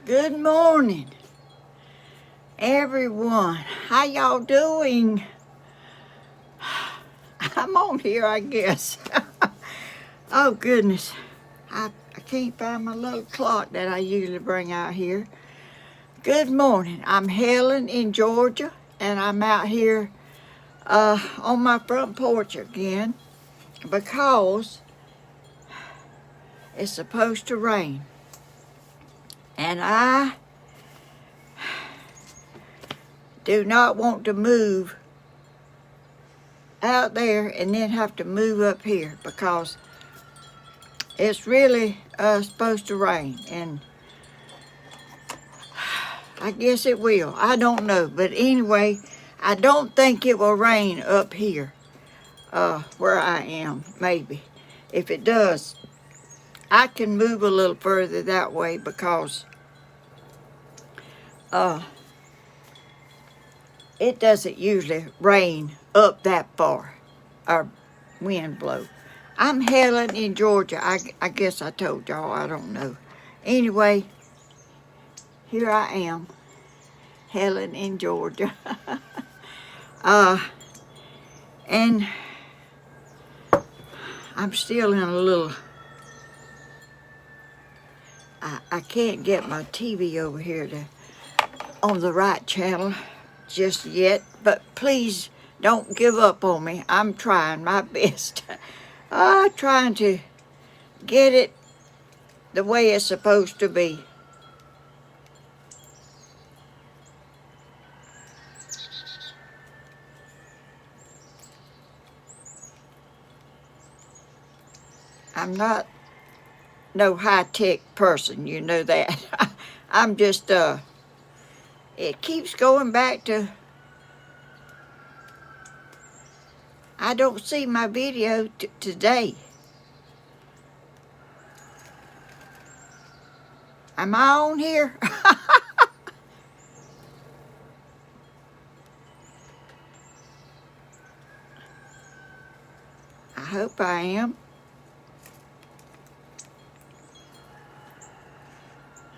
Good morning, everyone. How y'all doing? I'm on here, I guess. Oh, goodness. I can't find my little clock that I usually bring out here. Good morning. I'm Helen in Georgia, and I'm out here on my front porch again because it's supposed to rain. And I do not want to move out there and then have to move up here because it's really supposed to rain, and I guess it will. I don't know, but anyway, I don't think it will rain up here where I am. Maybe if it does, I can move a little further that way because it doesn't usually rain up that far or wind blow. I'm Helen in Georgia. I guess I told y'all, I don't know. Anyway, here I am, Helen in Georgia. And I'm still in a little, I can't get my TV over here on the right channel just yet, but please don't give up on me. I'm trying my best. Trying to get it the way it's supposed to be. I'm not no high-tech person, you know that. I'm just, it keeps going back to, I don't see my video today. Am I on here? I hope I am.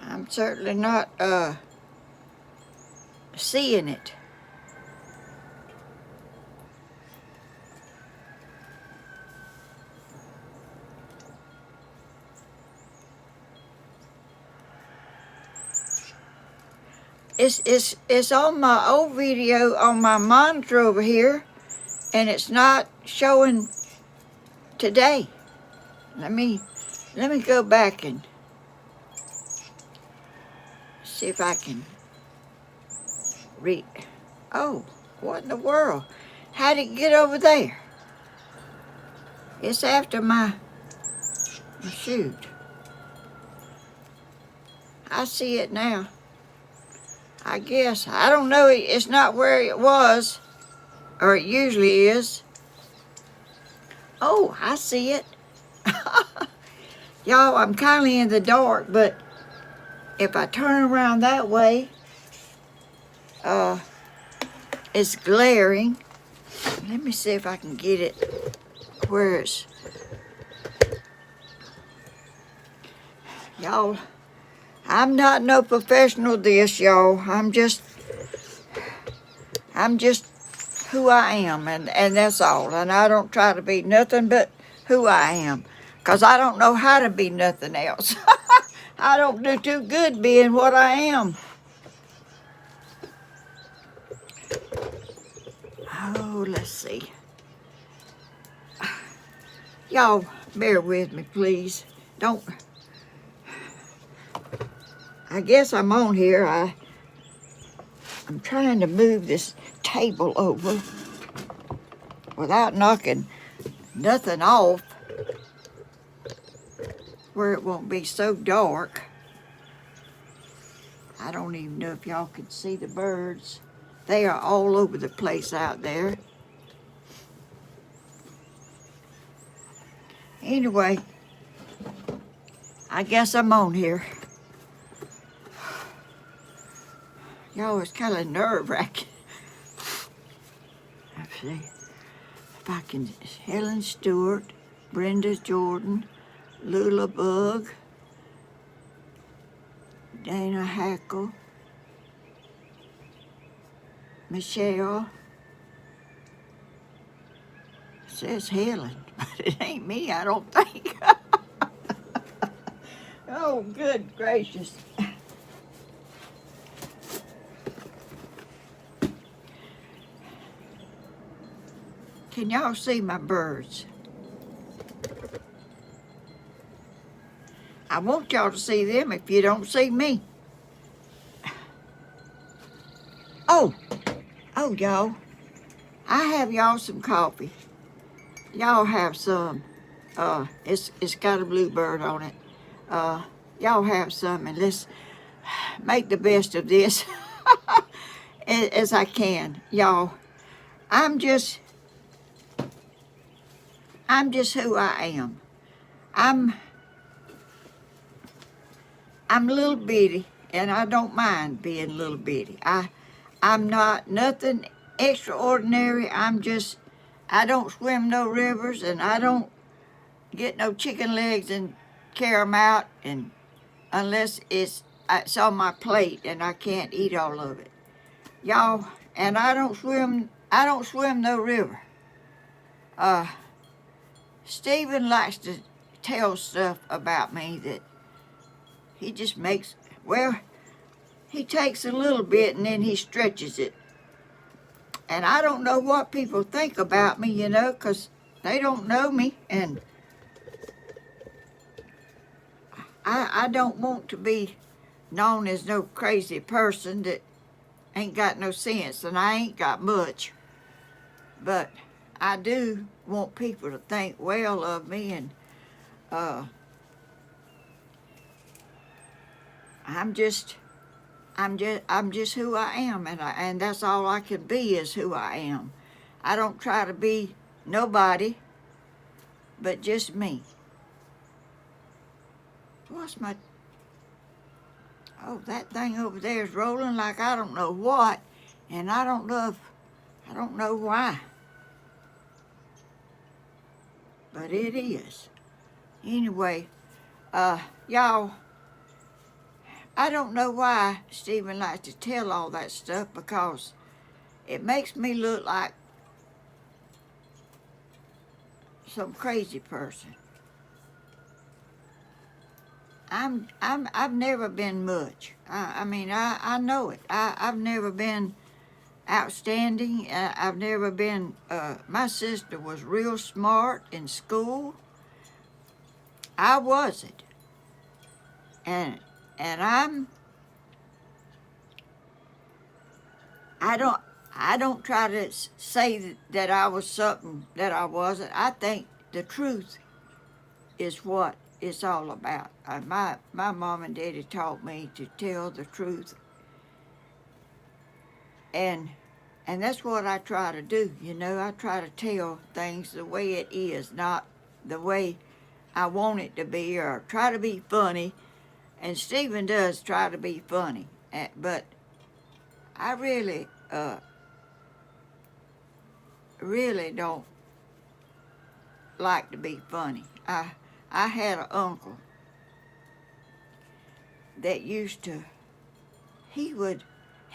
I'm certainly not seeing it. It's on my old video on my monitor over here, and it's not showing today. Let me go back and see if I can read. Oh, what in the world? How'd it get over there? It's after my shoot. I see it now. I guess. I don't know. It's not where it was, or it usually is. Oh, I see it. Y'all, I'm kind of in the dark, but if I turn around that way, it's glaring. Let me see if I can get it where it's. Y'all, I'm not no professional at this, y'all. I'm just who I am, and that's all. And I don't try to be nothing but who I am, because I don't know how to be nothing else. I don't do too good being what I am. Oh, let's see. Y'all, bear with me, please. Don't. I guess I'm on here. I'm trying to move this table over without knocking nothing off where it won't be so dark. I don't even know if y'all can see the birds. They are all over the place out there. Anyway, I guess I'm on here. Y'all, it's kind of nerve-wracking. Let's see if I can. Helen Stewart, Brenda Jordan, Lula Bug, Dana Hackle, Michelle, says Helen, but it ain't me, I don't think. Oh, good gracious. Can y'all see my birds? I want y'all to see them if you don't see me. Oh, y'all, I have y'all some coffee. Y'all have some. It's got a bluebird on it. Y'all have some, and let's make the best of this as I can, y'all. I'm just who I am. I'm little bitty, and I don't mind being little bitty. I'm not nothing extraordinary. I don't swim no rivers, and I don't get no chicken legs and carry them out, and unless it's on my plate and I can't eat all of it, y'all. And I don't swim no river. Stephen likes to tell stuff about me that he just makes, well, he takes a little bit and then he stretches it. And I don't know what people think about me, 'cause they don't know me, and I don't want to be known as no crazy person that ain't got no sense, and I ain't got much. But I do want people to think well of me, and I'm just who I am, and that's all I can be is who I am. I don't try to be nobody, but just me. What's my? Oh, that thing over there is rolling like I don't know what, and I don't know why, but it is. Anyway, y'all, I don't know why Stephen likes to tell all that stuff, because it makes me look like some crazy person. I've never been much. I know it. I've never been outstanding. I've never been. My sister was real smart in school. I wasn't, and I don't try to say that I was something that I wasn't. I think the truth is what it's all about. My mom and daddy taught me to tell the truth, and that's what I try to do. I try to tell things the way it is, not the way I want it to be, or try to be funny. And Stephen does try to be funny, but I really don't like to be funny. I had an uncle that used to, he would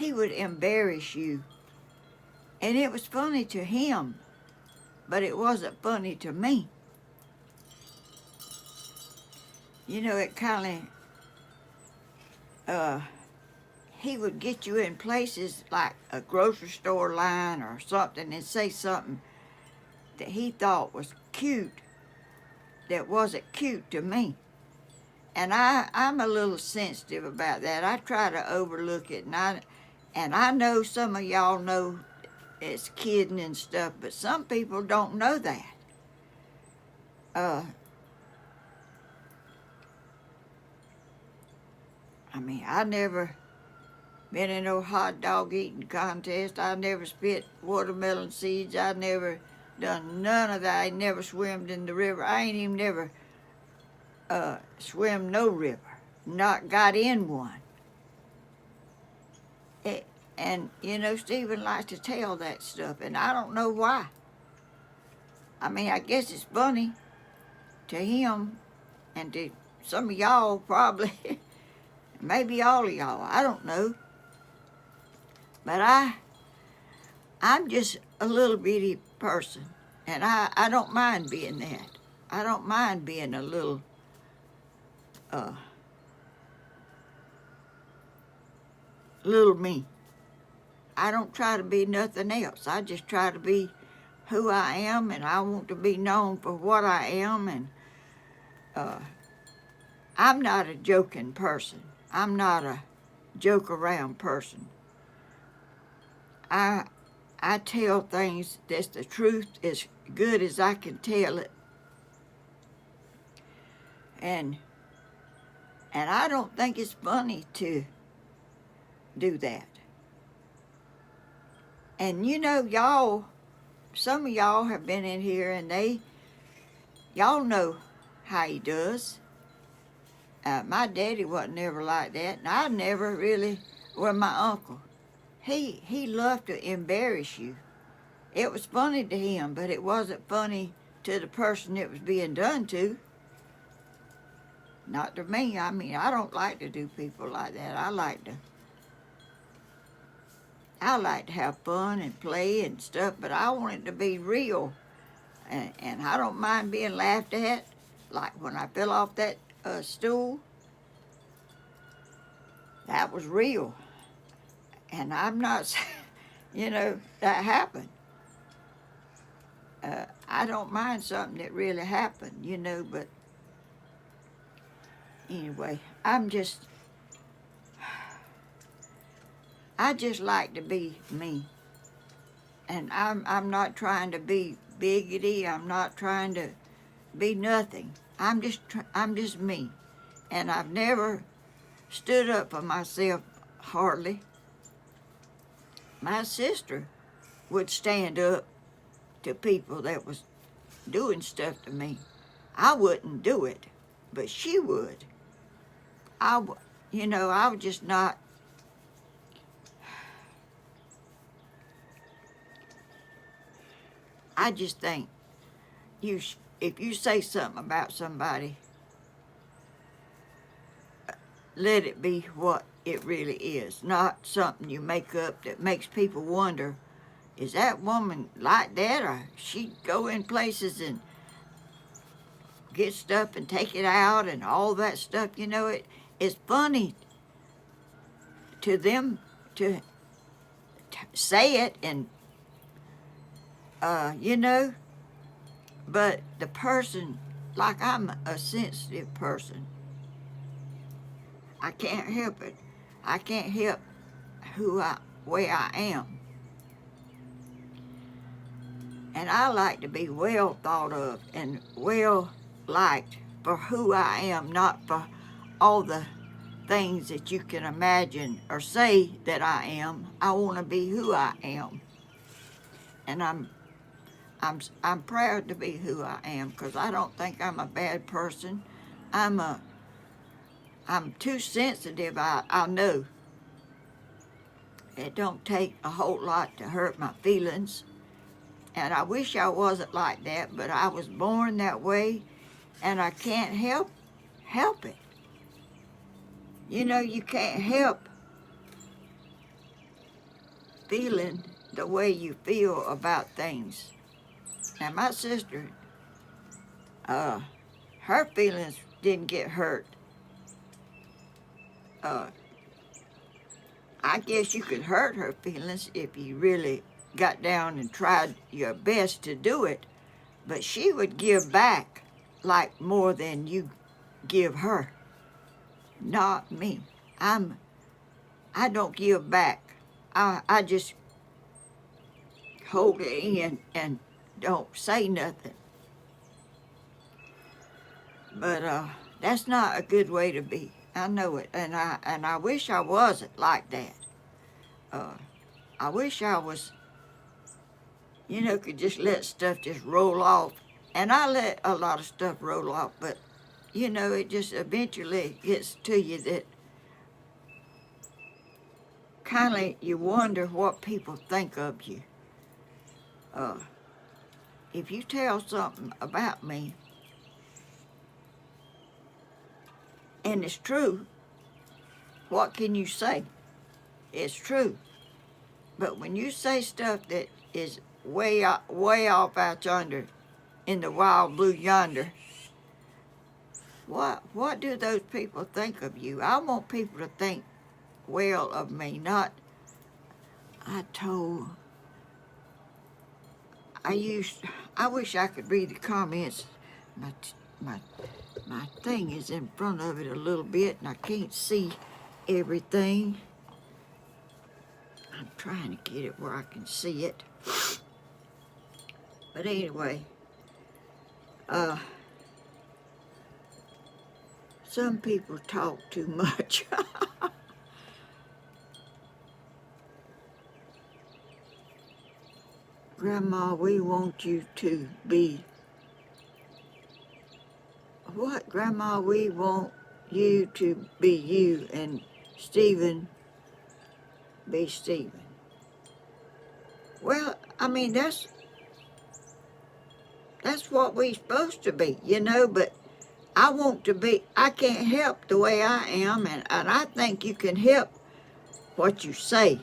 embarrass you, and it was funny to him, but it wasn't funny to me. It kind of, he would get you in places like a grocery store line or something and say something that he thought was cute that wasn't cute to me. And I'm a little sensitive about that. I try to overlook it, and I know some of y'all know it's kidding and stuff, but some people don't know that. I never been in no hot dog eating contest. I never spit watermelon seeds. I never done none of that. I ain't never swimmed in the river. I ain't even never swim no river. Not got in one. And Stephen likes to tell that stuff, and I don't know why. I guess it's funny to him, and to some of y'all probably, maybe all of y'all, I don't know. But I'm just a little bitty person, and I don't mind being that. I don't mind being a little little me. I don't try to be nothing else. I just try to be who I am, and I want to be known for what I am. And I'm not a joking person. I'm not a joke around person. I tell things that's the truth as good as I can tell it. And I don't think it's funny to do that. And you know, y'all, some of y'all have been in here and y'all know how he does. My daddy wasn't never like that, and I never really, well, my uncle, he loved to embarrass you. It was funny to him, but it wasn't funny to the person it was being done to. Not to me. I mean, I don't like to do people like that. I like to have fun and play and stuff, but I want it to be real. And I don't mind being laughed at. Like when I fell off that stool, that was real. And I'm not saying, you know, that happened. I don't mind something that really happened, you know, but anyway, I just like to be me. And I'm not trying to be biggity. I'm not trying to be nothing. I'm just me. And I've never stood up for myself hardly. My sister would stand up to people that was doing stuff to me. I wouldn't do it, but she would. I was just not. I just think if you say something about somebody, let it be what it really is, not something you make up that makes people wonder, is that woman like that, or she go in places and get stuff and take it out and all that stuff. You know, it's funny to them to say it and you know, but the person, like I'm a sensitive person. I can't help it. I can't help where I am. And I like to be well thought of and well liked for who I am, not for all the things that you can imagine or say that I am. I want to be who I am. And I'm proud to be who I am, because I don't think I'm a bad person. I'm too sensitive. I know it don't take a whole lot to hurt my feelings, and I wish I wasn't like that, but I was born that way, and I can't help it. You know, you can't help feeling the way you feel about things. Now, my sister, her feelings didn't get hurt. I guess you could hurt her feelings if you really got down and tried your best to do it, but she would give back like more than you give her. Not me. I don't give back. I just hold it in and don't say nothing. But that's not a good way to be. I know it, and I wish I wasn't like that. I wish I was, could just let stuff just roll off. And I let a lot of stuff roll off, but, it just eventually gets to you that kind of you wonder what people think of you. If you tell something about me, and it's true, what can you say? It's true. But when you say stuff that is way off out yonder, in the wild blue yonder, what do those people think of you? I want people to think well of me, not I wish I could read the comments. My my thing is in front of it a little bit and I can't see everything. I'm trying to get it where I can see it. But anyway, some people talk too much. Grandma, we want you to be what? Grandma, we want you to be you and Stephen be Stephen. Well, I mean, that's what we're supposed to be, you know, but I can't help the way I am, and I think you can help what you say.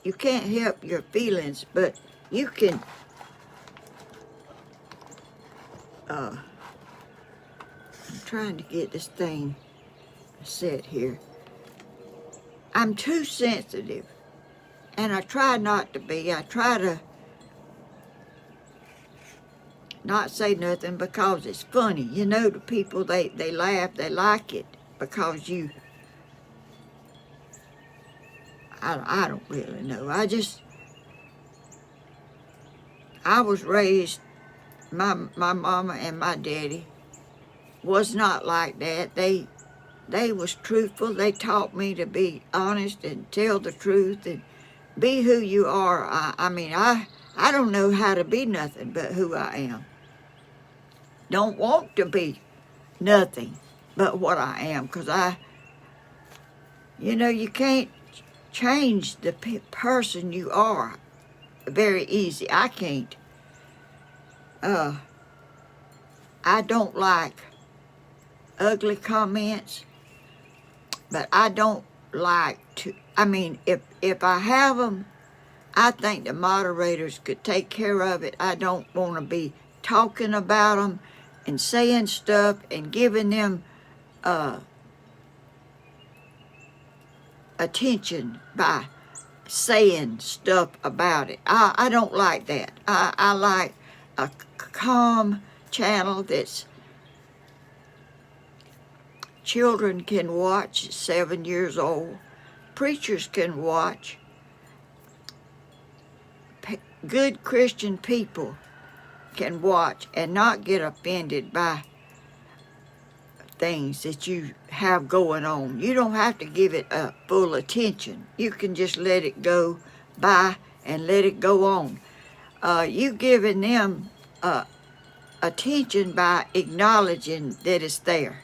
You can't help your feelings, but you can, I'm trying to get this thing set here. I'm too sensitive, and I try not to be. I try to not say nothing because it's funny. You know, the people, they laugh, they like it because I don't really know. I was raised, my mama and my daddy was not like that. They was truthful. They taught me to be honest and tell the truth and be who you are. I mean, I don't know how to be nothing but who I am. Don't want to be nothing but what I am, because you know, you can't change the person you are very easy. I can't. I don't like ugly comments, but I don't like to, I mean, if I have them, I think the moderators could take care of it. I don't want to be talking about them and saying stuff and giving them attention by saying stuff about it. I don't like that. I like a calm channel that's children can watch, 7 years old. Preachers can watch. Good Christian people can watch and not get offended by things that you have going on. You don't have to give it full attention. You can just let it go by and let it go on. You giving them attention by acknowledging that it's there.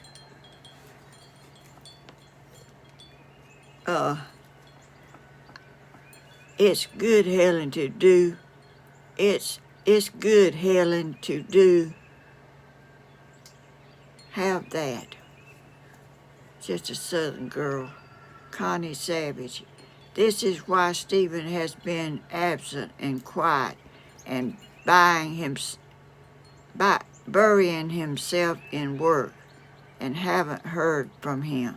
It's good, Helen, to do. It's good, Helen, to do. Have that. Just a southern girl, Connie Savage. This is why Stephen has been absent and quiet and burying himself in work and haven't heard from him.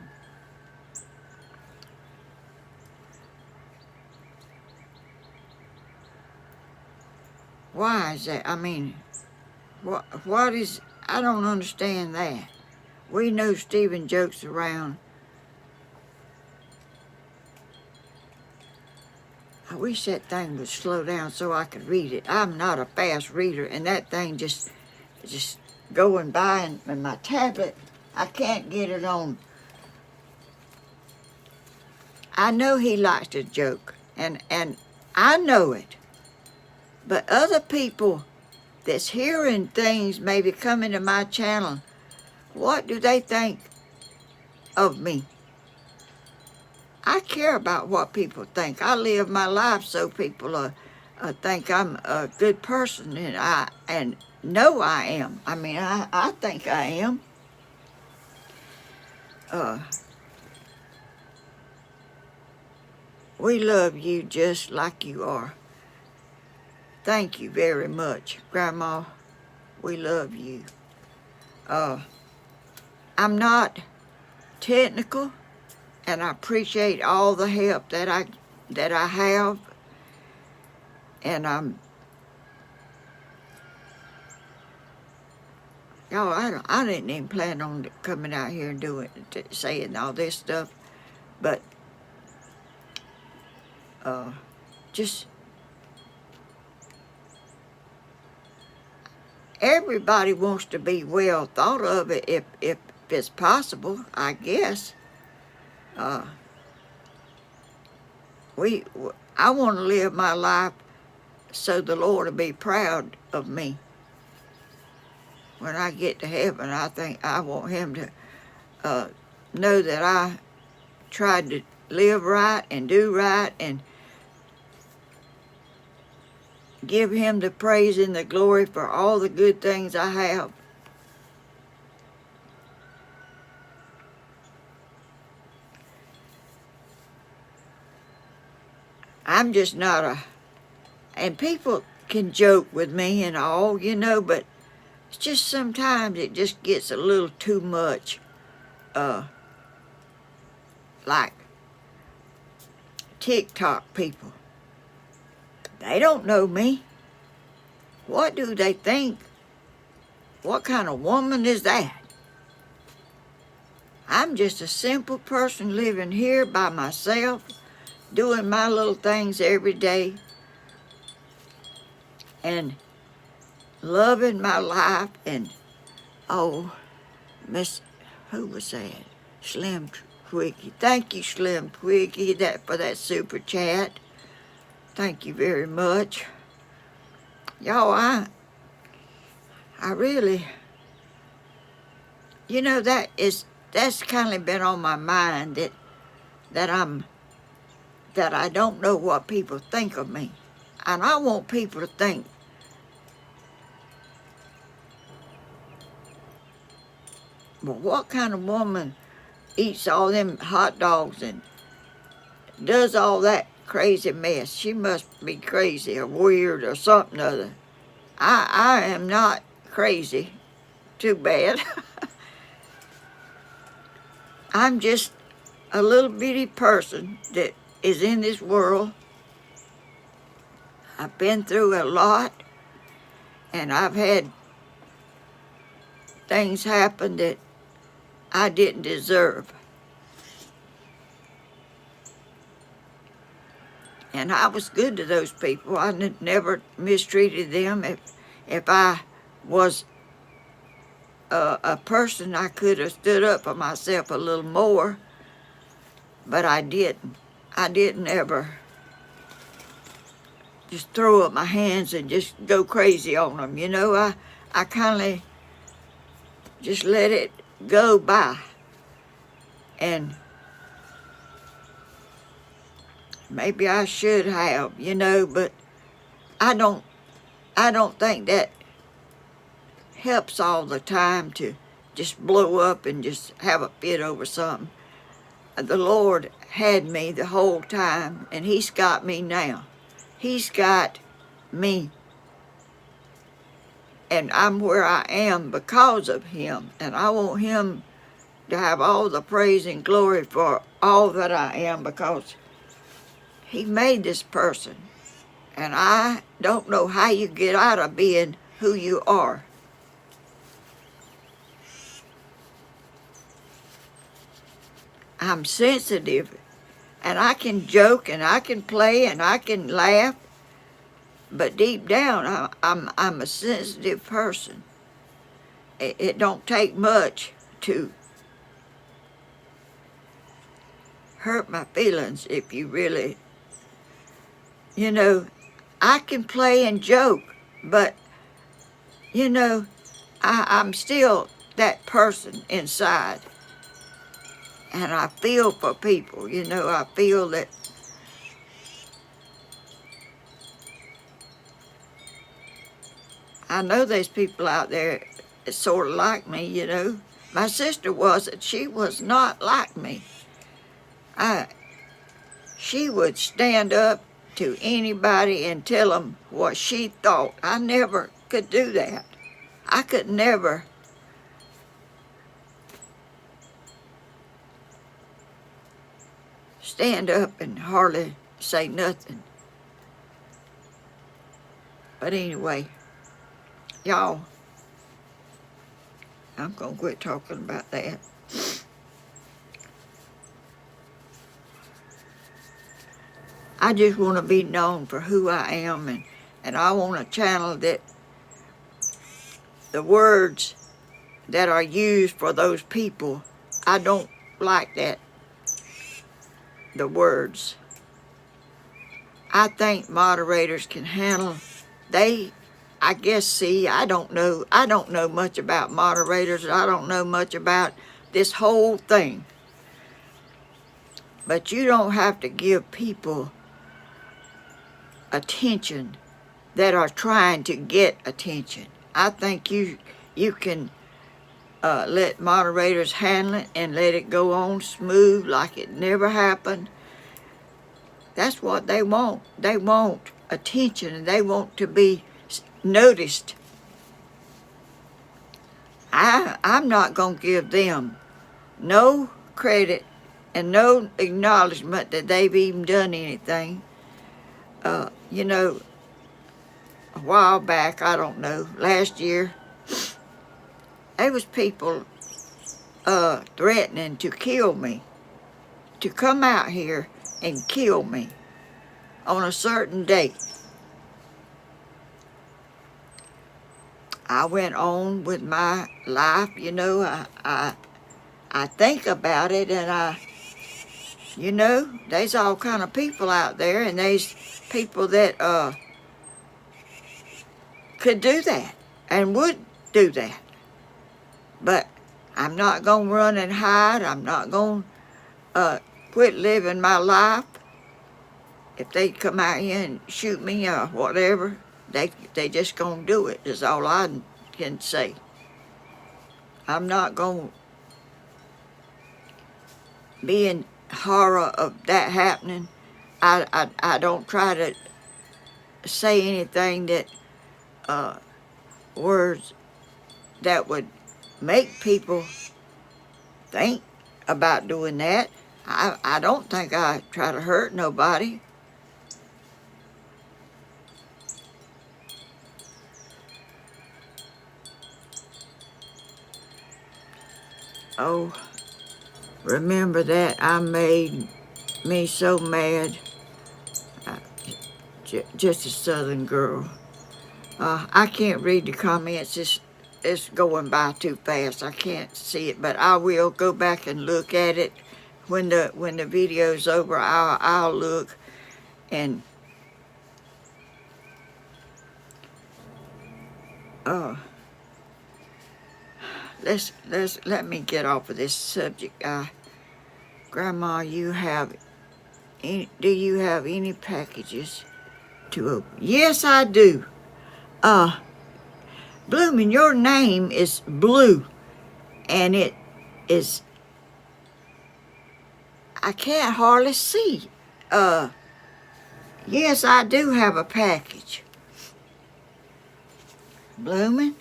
Why is that? I mean, what is, I don't understand that. We know Stephen jokes around. I wish that thing would slow down so I could read it. I'm not a fast reader, and that thing just going by, and my tablet, I can't get it on. I know he likes to joke, and I know it. But other people that's hearing things maybe coming to my channel, what do they think of me? I care about what people think. I live my life so people think I'm a good person, and know I am. I mean, I think I am. we love you just like you are. Thank you very much, Grandma. We love you. I'm not technical, and I appreciate all the help that I have, and y'all, I didn't even plan on coming out here and saying all this stuff, but just everybody wants to be well thought of it if it's possible, I guess. I want to live my life so the Lord will be proud of me. When I get to heaven, I think I want him to know that I tried to live right and do right and give him the praise and the glory for all the good things I have. I'm just not and people can joke with me and all, but it's just sometimes it just gets a little too much. Like TikTok people. They don't know me. What do they think? What kind of woman is that? I'm just a simple person living here by myself, doing my little things every day, and loving my life. And who was that? Slim Twiggy. Thank you, Slim Twiggy, for that super chat. Thank you very much. Y'all, I really, that's kind of been on my mind that I don't know what people think of me. And I want people to think well, what kind of woman eats all them hot dogs and does all that crazy mess? She must be crazy or weird or something other. I am not crazy. Too bad. I'm just a little bitty person that is in this world. I've been through a lot, and I've had things happen that I didn't deserve. And I was good to those people. I never mistreated them. If I was a person, I could have stood up for myself a little more, but I didn't. I didn't ever just throw up my hands and just go crazy on them. I kind of just let it go by. And maybe I should have, but I don't think that helps all the time to just blow up and just have a fit over something. The Lord had me the whole time, and he's got me now. He's got me. And I'm where I am because of him. And I want him to have all the praise and glory for all that I am, because he made this person. And I don't know how you get out of being who you are. I'm sensitive, and I can joke, and I can play, and I can laugh, but deep down, I'm a sensitive person. It don't take much to hurt my feelings if you really, I can play and joke, but, I'm still that person inside. And I feel for people, I feel that I know there's people out there that sort of like me, My sister wasn't. She was not like me. she would stand up to anybody and tell them what she thought. I never could do that. I could never. Stand up and hardly say nothing. But anyway, y'all, I'm going to quit talking about that. I just want to be known for who I am, and I want a channel that the words that are used for those people, I don't like that, the words. I think moderators can handle, I guess, see, I don't know much about moderators. I don't know much about this whole thing. But you don't have to give people attention that are trying to get attention. I think you can let moderators handle it and let it go on smooth like it never happened. That's what they want. They want attention, and they want to be noticed. I'm not going to give them no credit and no acknowledgement that they've even done anything. You know, a while back, I don't know, last year, there was people threatening to kill me, to come out here and kill me on a certain date. I went on with my life, you know. I think about it, and you know, there's all kind of people out there, and there's people that could do that and would do that. But I'm not going to run and hide. I'm not going to quit living my life. If they come out here and shoot me or whatever, they just going to do it, is all I can say. I'm not going to be in horror of that happening. I don't try to say anything that, words that would make people think about doing that. I don't think I try to hurt nobody. Oh, remember that I made me so mad. Just a southern girl. I can't read the comments. It's going by too fast. I can't see it, but I will go back and look at it when the video's over. I'll look and let me get off of this subject. Grandma, do you have any packages to open? Yes, I do. Bloomin', your name is Blue, and it is, I can't hardly see. Yes, I do have a package. Bloomin',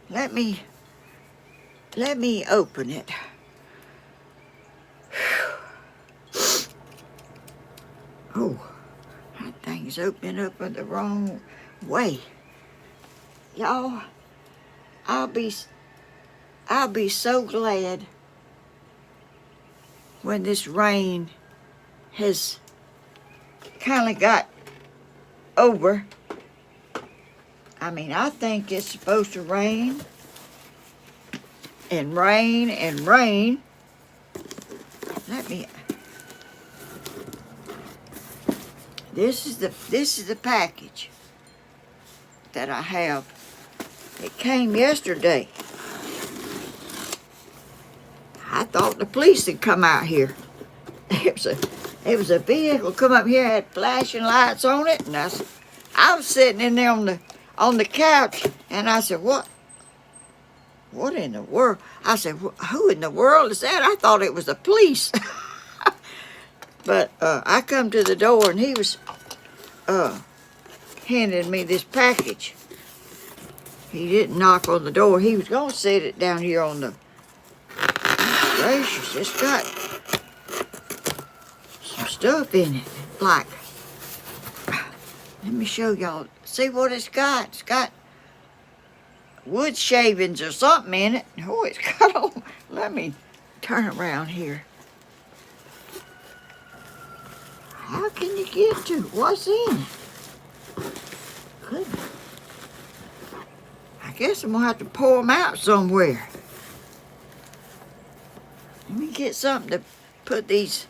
let me open it. Oh, that thing's opening up in the wrong way. Y'all, I'll be so glad when this rain has kind of got over. I mean, I think it's supposed to rain and rain and rain. This is the package that I have. It came yesterday. I thought the police had come out here. It was a vehicle come up here, had flashing lights on it, and I was sitting in there on the couch, and I said, What what in the world? I said, who in the world is that? I thought it was the police. But I come to the door and he was handing me this package. He didn't knock on the door. He was going to set it down here on the... Gracious, it's got some stuff in it. Like, let me show y'all. See what it's got? It's got wood shavings or something in it. Oh, it's got all... Let me turn around here. How can you get to it? What's in it? Goodness. I guess I'm going to have to pour them out somewhere. Let me get something to put these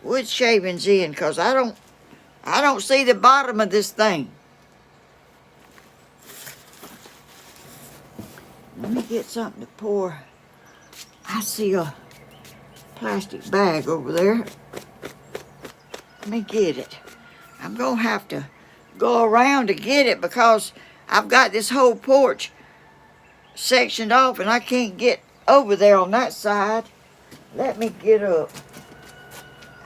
wood shavings in, because I don't see the bottom of this thing. Let me get something to pour. I see a plastic bag over there. Let me get it. I'm going to have to go around to get it because I've got this whole porch sectioned off and I can't get over there on that side. Let me get up.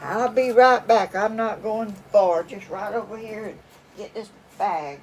I'll be right back. I'm not going far. Just right over here and get this bag.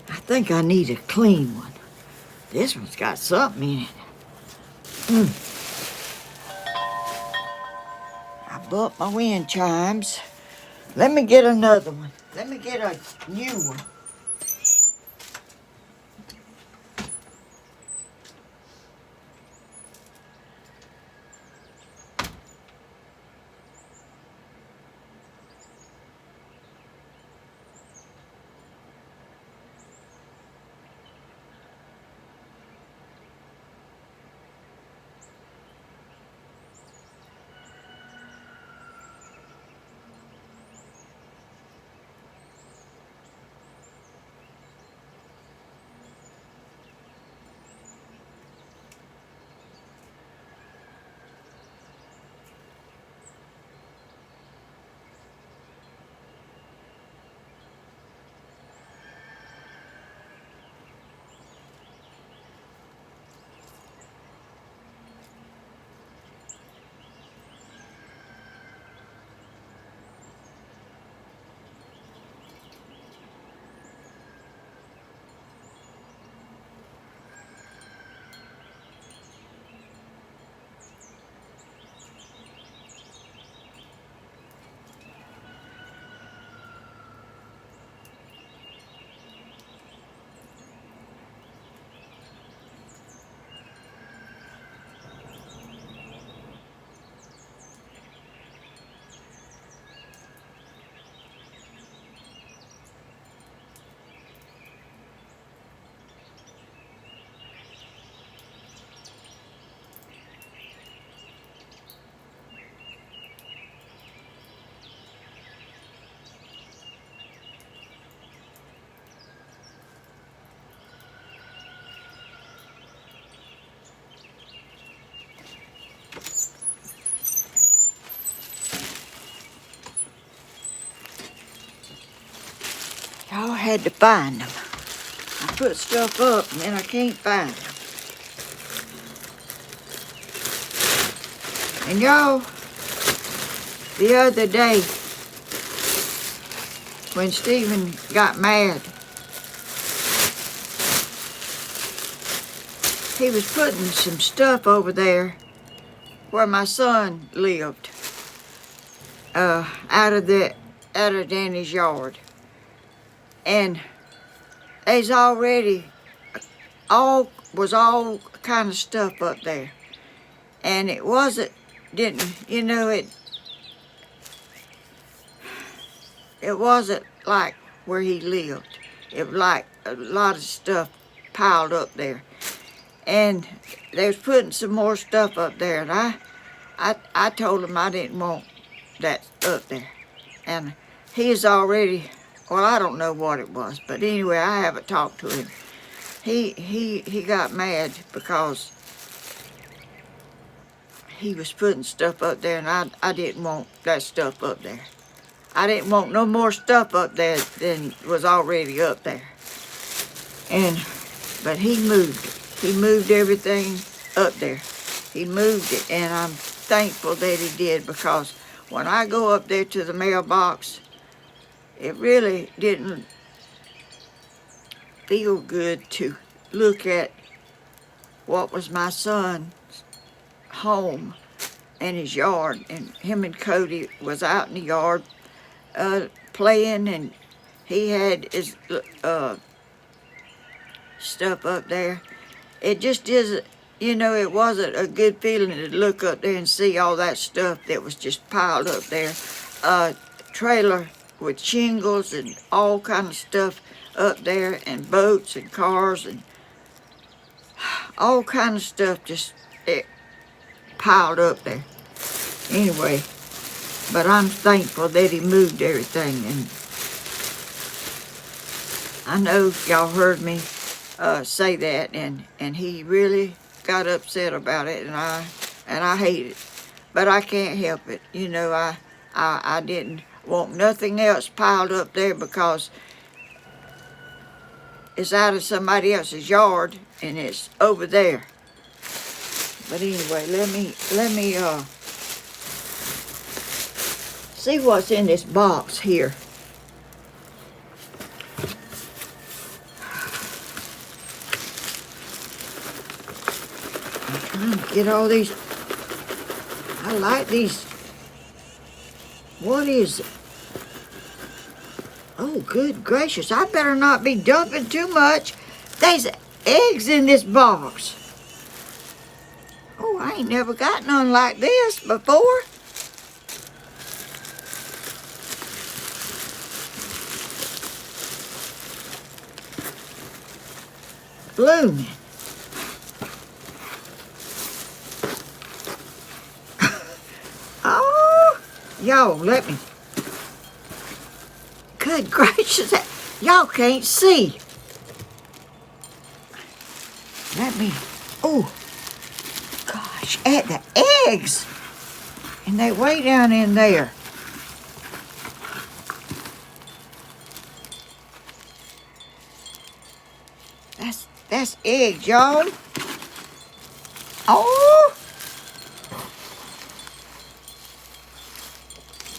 I think I need a clean one. This one's got something in it. I bought my wind chimes. Let me get another one. Let me get a new one. Y'all had to find them. I put stuff up and then I can't find them. And y'all, the other day, when Stephen got mad, he was putting some stuff over there where my son lived, out of Danny's yard. And there's already all kind of stuff up there. And it wasn't, it wasn't like where he lived. It was like a lot of stuff piled up there. And they was putting some more stuff up there, and I told him I didn't want that up there. And he's already, well, I don't know what it was, but anyway, I haven't talked to him. He got mad because he was putting stuff up there, and I didn't want that stuff up there. I didn't want no more stuff up there than was already up there. But he moved it. He moved everything up there. He moved it, and I'm thankful that he did, because when I go up there to the mailbox, it really didn't feel good to look at what was my son's home and his yard. And him and Cody was out in the yard playing, and he had his stuff up there. It just isn't, it wasn't a good feeling to look up there and see all that stuff that was just piled up there. Trailer with shingles and all kind of stuff up there, and boats and cars and all kind of stuff just piled up there. Anyway, but I'm thankful that he moved everything, and I know y'all heard me say that, and he really got upset about it, and I hate it, but I can't help it. I didn't want nothing else piled up there, because it's out of somebody else's yard and it's over there. But anyway, let me see what's in this box here. I'm trying to get all these. I like these. What is it? Oh, good gracious. I better not be dumping too much. There's eggs in this box. Oh, I ain't never got none like this before. Blooming. Oh, y'all, let me. Good gracious, y'all can't see. Let me, oh, gosh, at the eggs. And they way down in there. That's eggs, y'all. Oh.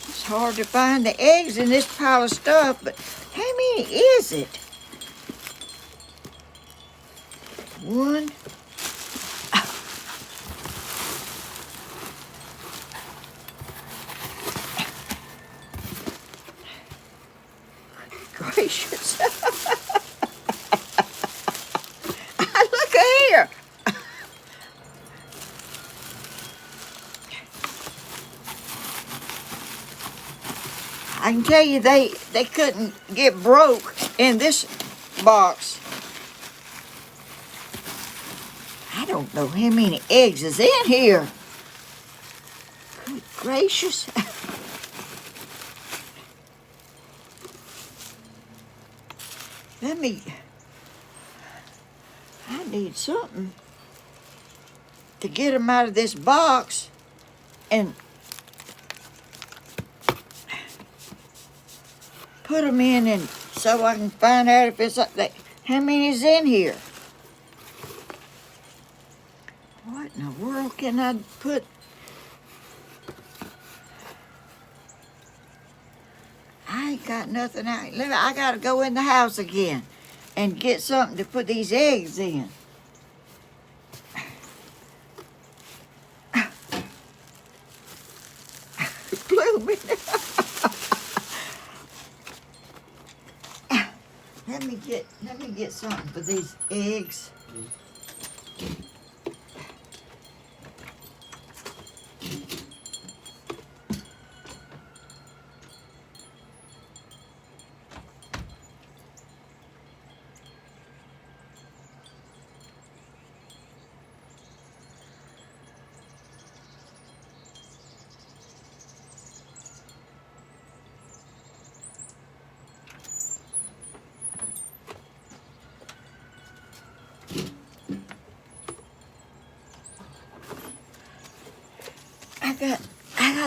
It's hard to find the eggs in this pile of stuff, but how many is it? One. Gracious. Look here. I can tell you they couldn't get broke in this box. I don't know how many eggs is in here. Good gracious. I need something to get them out of this box and put them in, and so I can find out if it's like that. How many is in here? What in the world can I put? I ain't got nothing out. I gotta go in the house again and get something to put these eggs in. Blooming. Let me get something for these eggs.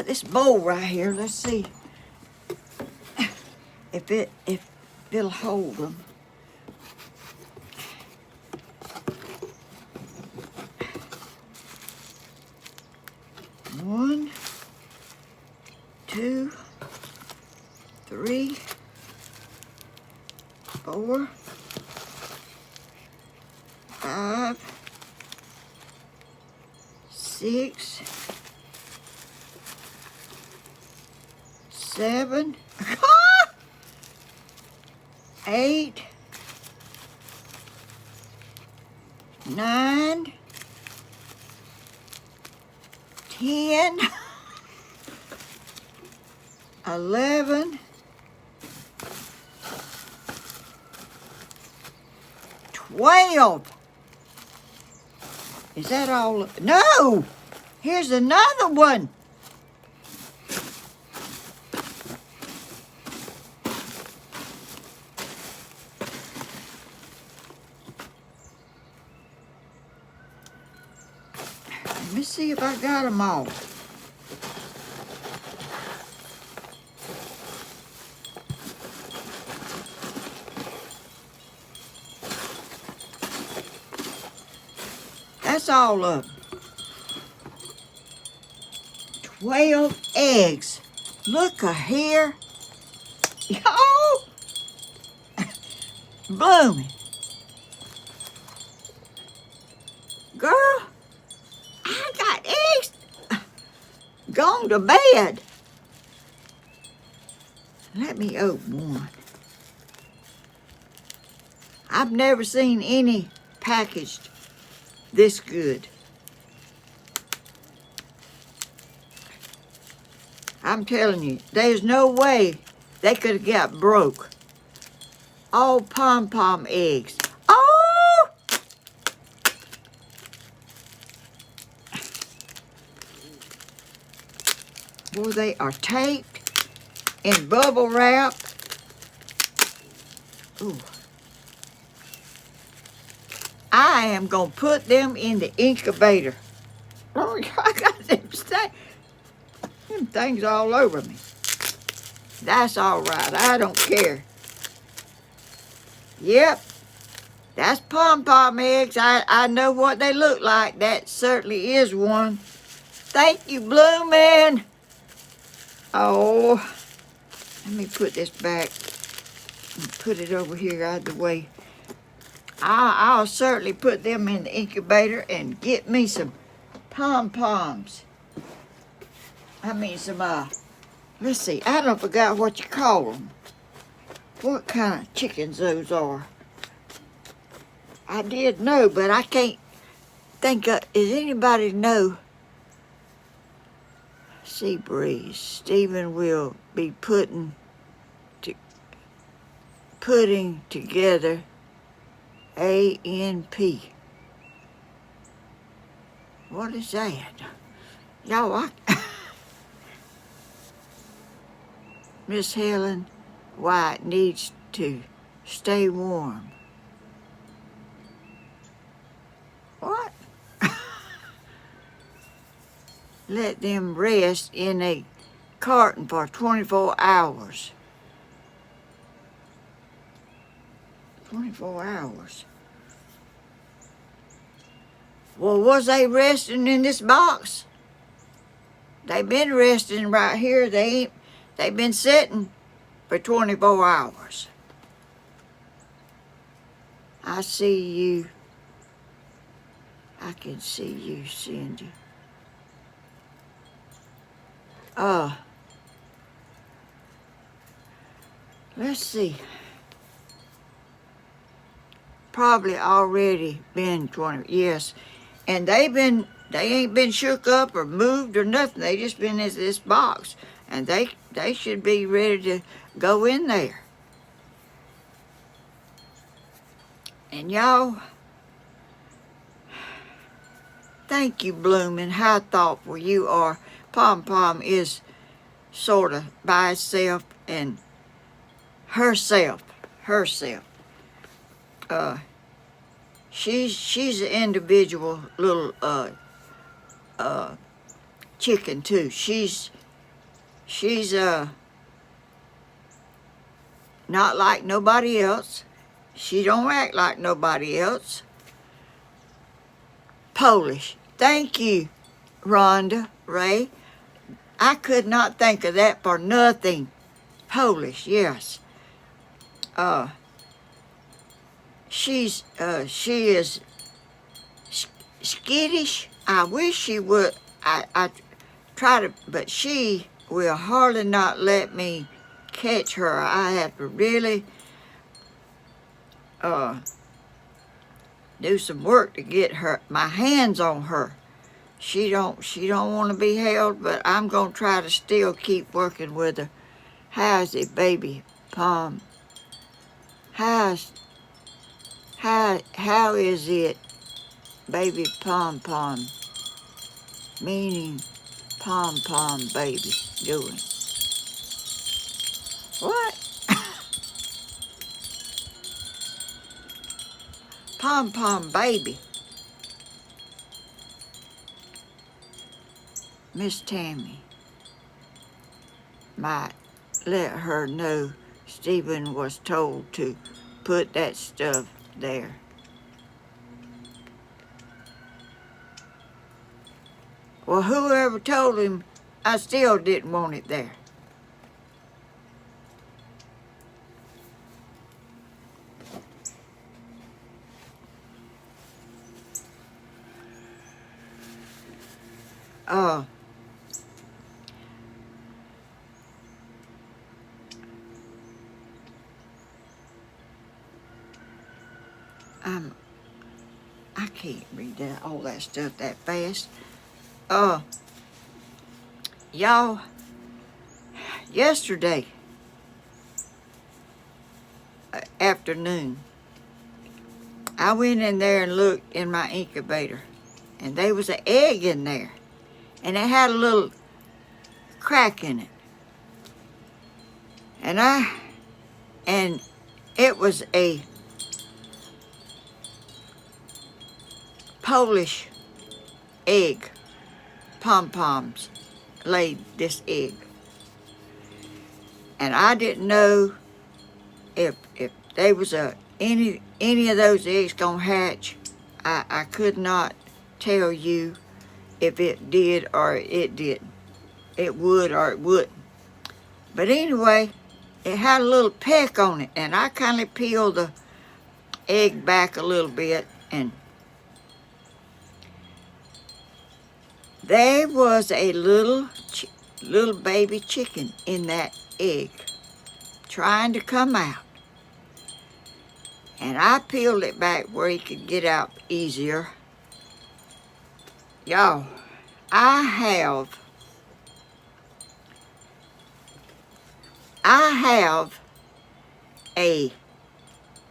got this bowl right here. Let's see if it'll hold them. One, two, three, four, five, six, seven, 8, 9, 10, 11, 12. Is that all? No! Here's another one. Let me see if I got them all. That's all of them. 12 eggs. Look here. Oh! Blooming. Girl, I got eggs gone to bed. Let me open one. I've never seen any packaged this good. I'm telling you, there's no way they could have got broke. All pom-pom eggs. Oh! Boy, they are taped in bubble wrap. Ooh. I am going to put them in the incubator. Oh, I got them things all over me. That's all right. I don't care. Yep. That's pom-pom eggs. I know what they look like. That certainly is one. Thank you, Bloomin'. Oh, let me put this back and put it over here out of the way. I'll certainly put them in the incubator and get me some pom-poms. I mean some, let's see, I don't forgot what you call them. What kind of chickens those are. I did know, but I can't think of, does anybody know? Sea breeze. Stephen will be putting together ANP. What is that? Y'all, Miss Helen Wyatt needs to stay warm. What? Let them rest in a carton for 24 hours. 24 hours. Well, was they resting in this box? They've been resting right here. They've been sitting for 24 hours. I see you. I can see you, Cindy. Let's see. Probably already been 20, yes. And they ain't been shook up or moved or nothing. They just been in this box. And they should be ready to go in there. And y'all, thank you, Bloomin'. How thoughtful you are. Pom-Pom is sort of by itself and herself. She's an individual little chicken too. She's She's not like nobody else. She don't act like nobody else. Polish. Thank you, Rhonda Ray. I could not think of that for nothing. Polish, yes. She is skittish. I wish she would. I try to, but she will hardly not let me catch her. I have to really do some work to get my hands on her. She don't want to be held, but I'm gonna try to still keep working with her. How's it, baby Pom? How is it, baby Pom Pom? Meaning Pom Pom baby doing? What? Pom Pom baby. Miss Tammy might let her know Stephen was told to put that stuff there. Well, whoever told him, I still didn't want it there. I can't read all that stuff that fast. Y'all, yesterday afternoon, I went in there and looked in my incubator, and there was an egg in there, and it had a little crack in it. And it was a Polish egg. Pom-poms laid this egg. And I didn't know if there was any of those eggs gonna hatch. I could not tell you if it did or it didn't. It would or it wouldn't. But anyway, it had a little peck on it, and I kind of peeled the egg back a little bit, and there was a little baby chicken in that egg trying to come out. And I peeled it back where he could get out easier. Y'all, I have a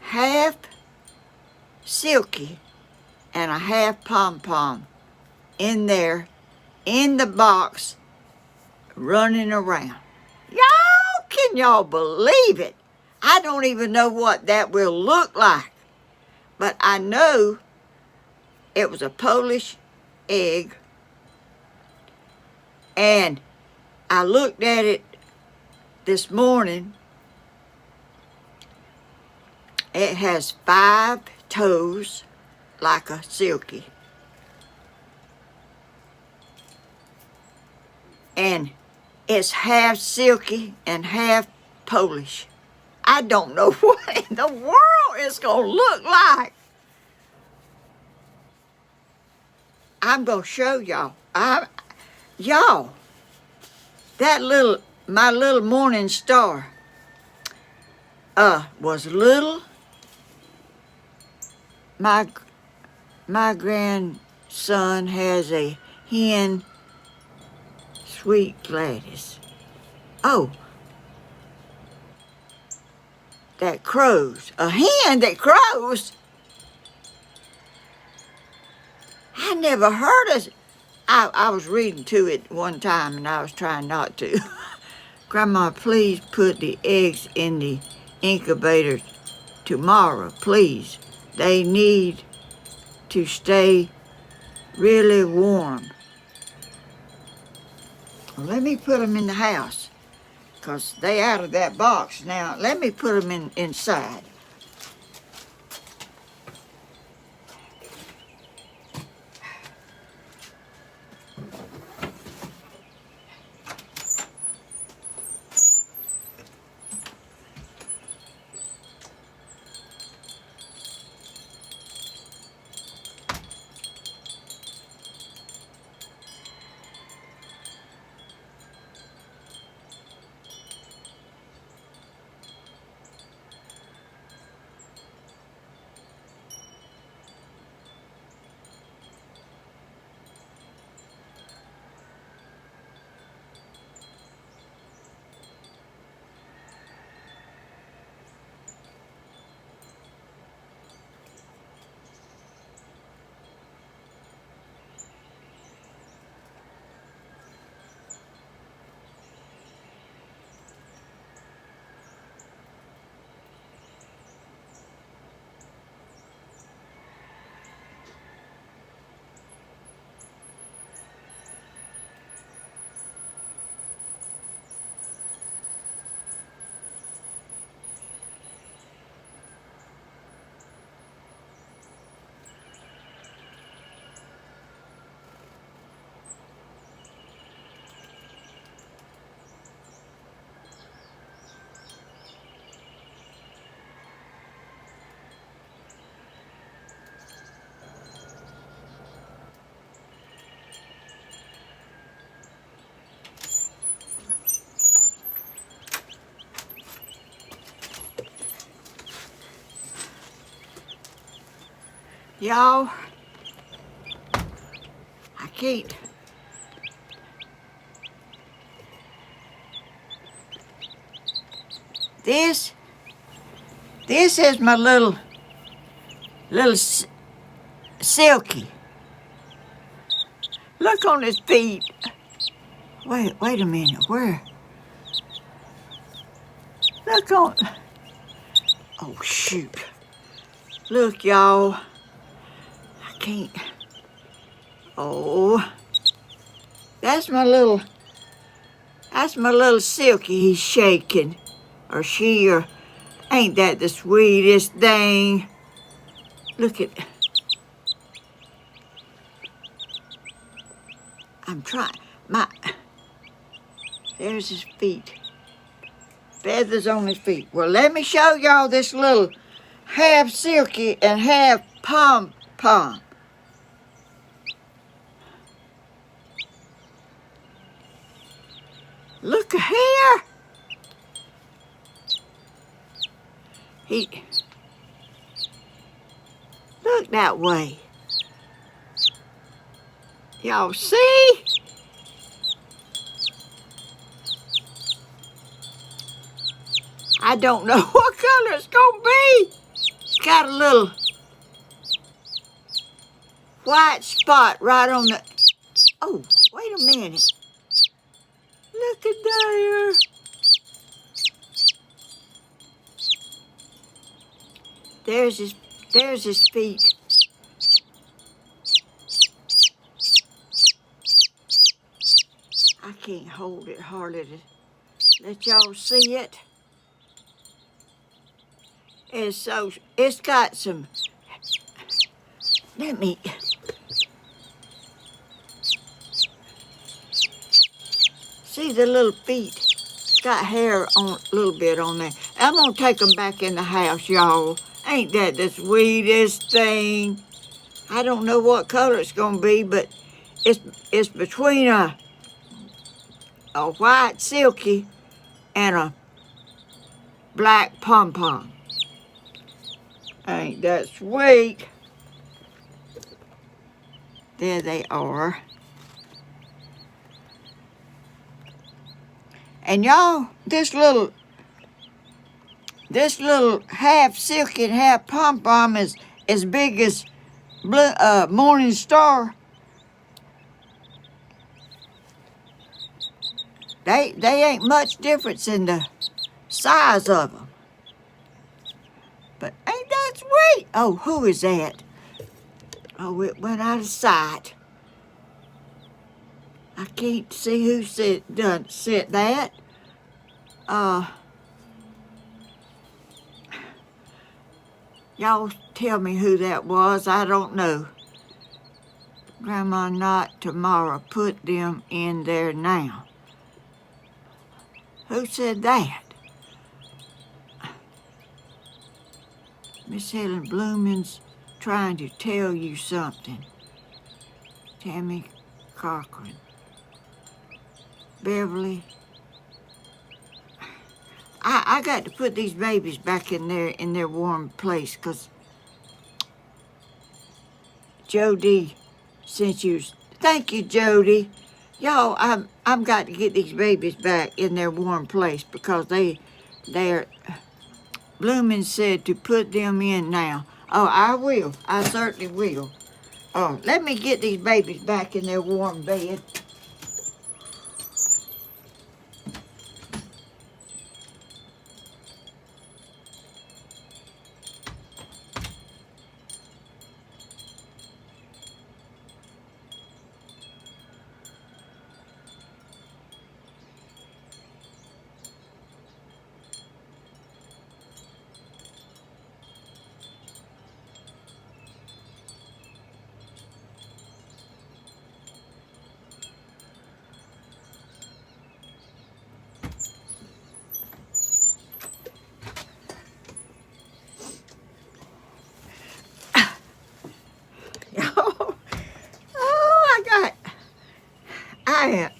half silky and a half pom-pom in there, in the box, running around. Can y'all believe it? I don't even know what that will look like, but I know it was a Polish egg, and I looked at it this morning. It has 5 toes like a silky. And it's half silky and half Polish. I don't know what in the world it's going to look like. I'm going to show y'all. Y'all, my little morning star was little. My grandson has a hen, Sweet Gladys. Oh, that crows. A hen that crows? I never heard of it. I was reading to it one time, and I was trying not to. Grandma, please put the eggs in the incubator tomorrow, please. They need to stay really warm. Well, let me put them in the house. because they out of that box. Now, let me put them inside. Y'all, I can't. This is my little silky. Look on his feet. Wait a minute. Where? Look on. Oh shoot! Look, y'all. I can't. Oh, that's my little silky. He's shaking, or she, or ain't that the sweetest thing? Look at. I'm trying. There's his feet. Feathers on his feet. Well, let me show y'all this little half silky and half pom-pom. Look here. Look that way. Y'all see? I don't know what color it's gonna be. It's got a little white spot right on the. Oh, wait a minute. Look at there. There's his feet. I can't hold it hardly to let y'all see it. It's got some. Let me. See the little feet? It's got hair on a little bit on there. I'm gonna take them back in the house, y'all. Ain't that the sweetest thing? I don't know what color it's gonna be, but it's between a white silky and a black pom-pom. Ain't that sweet? There they are. And y'all, this little half silky and half pom-pom is as big as Morning Star. They ain't much difference in the size of them. But ain't that sweet? Oh, who is that? Oh, it went out of sight. I can't see who said that. Uh, y'all tell me who that was. I don't know. Grandma, not tomorrow. Put them in there now. Who said that? Miss Helen Blooming's trying to tell you something. Tammy Cochran. Beverly. I got to put these babies back in their warm place, 'cause Jody sent you. Thank you, Jody. Y'all, I've got to get these babies back in their warm place because they're Bloomin' said to put them in now. Oh, I will. I certainly will. Oh, let me get these babies back in their warm bed.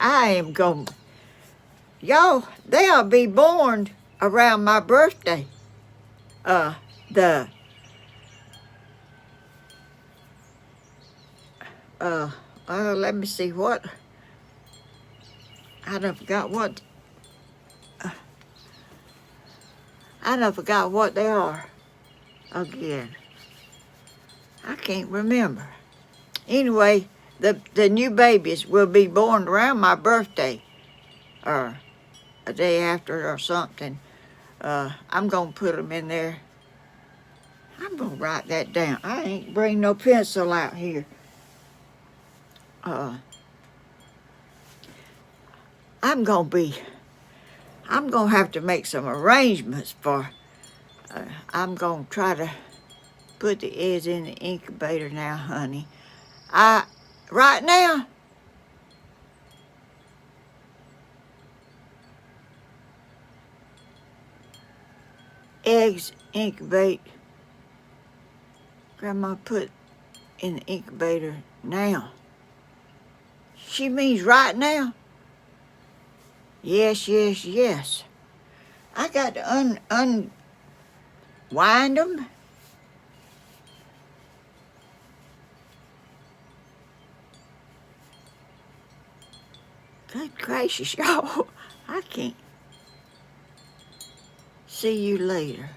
I am going. Y'all, they'll be born around my birthday. The let me see what. I done forgot what. I done forgot what they are again. I can't remember. Anyway, the new babies will be born around my birthday, or a day after or something. I'm gonna put them in there. I'm gonna write that down. I ain't bring no pencil out here. I'm gonna have to make some arrangements for. I'm gonna try to put the eggs in the incubator now, honey. Right now. Eggs incubate. Grandma put in the incubator now. She means right now? Yes, yes, yes. I got to unwind them. Good gracious, y'all. I can't. See you later.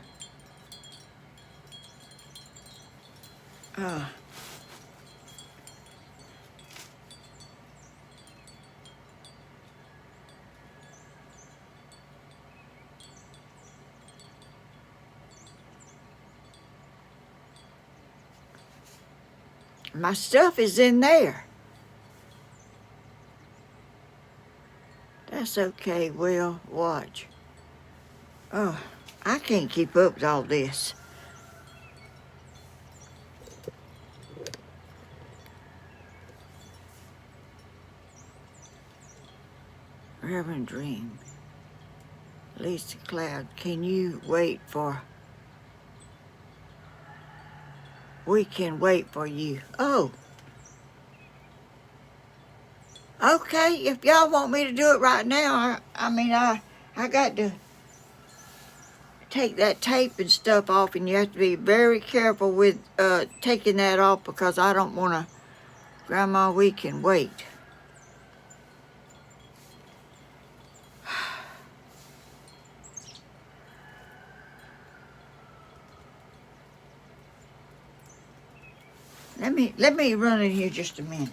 My stuff is in there. That's okay, Will. Watch. Oh, I can't keep up with all this. Reverend Dream. Lisa Cloud, can you wait for... We can wait for you. Oh. Okay, if y'all want me to do it right now, I got to take that tape and stuff off, and you have to be very careful with taking that off because I don't want to... Grandma, we can wait. Let me run in here just a minute.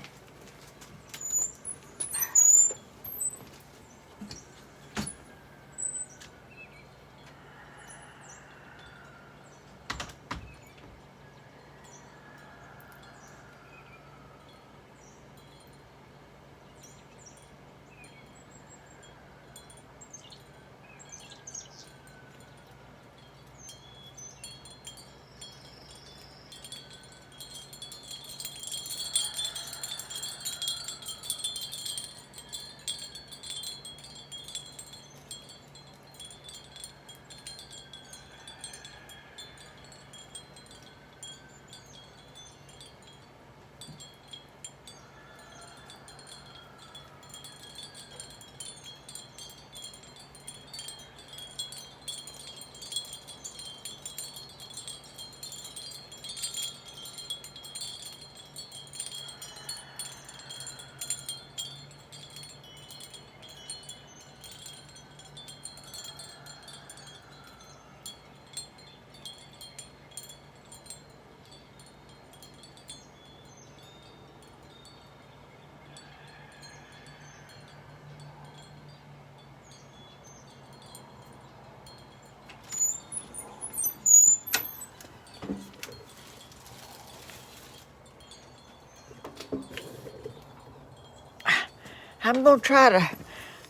I'm gonna try to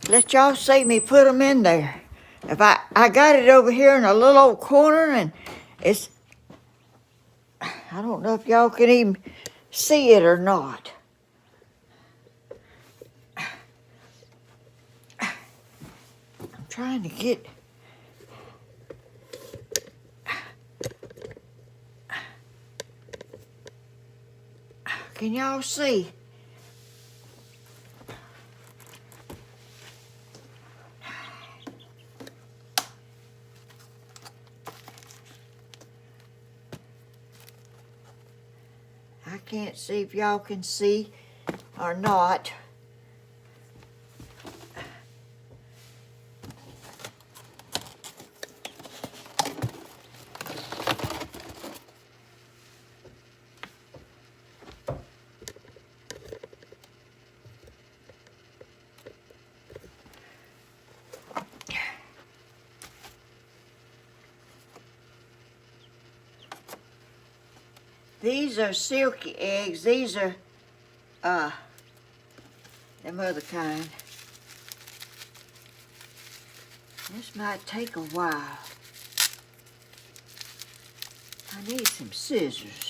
let y'all see me put them in there. If I got it over here in a little old corner, and it's, I don't know if y'all can even see it or not. I'm trying to get, can y'all see? I can't see if y'all can see or not. These are silky eggs. These are them other kind. This might take a while. I need some scissors.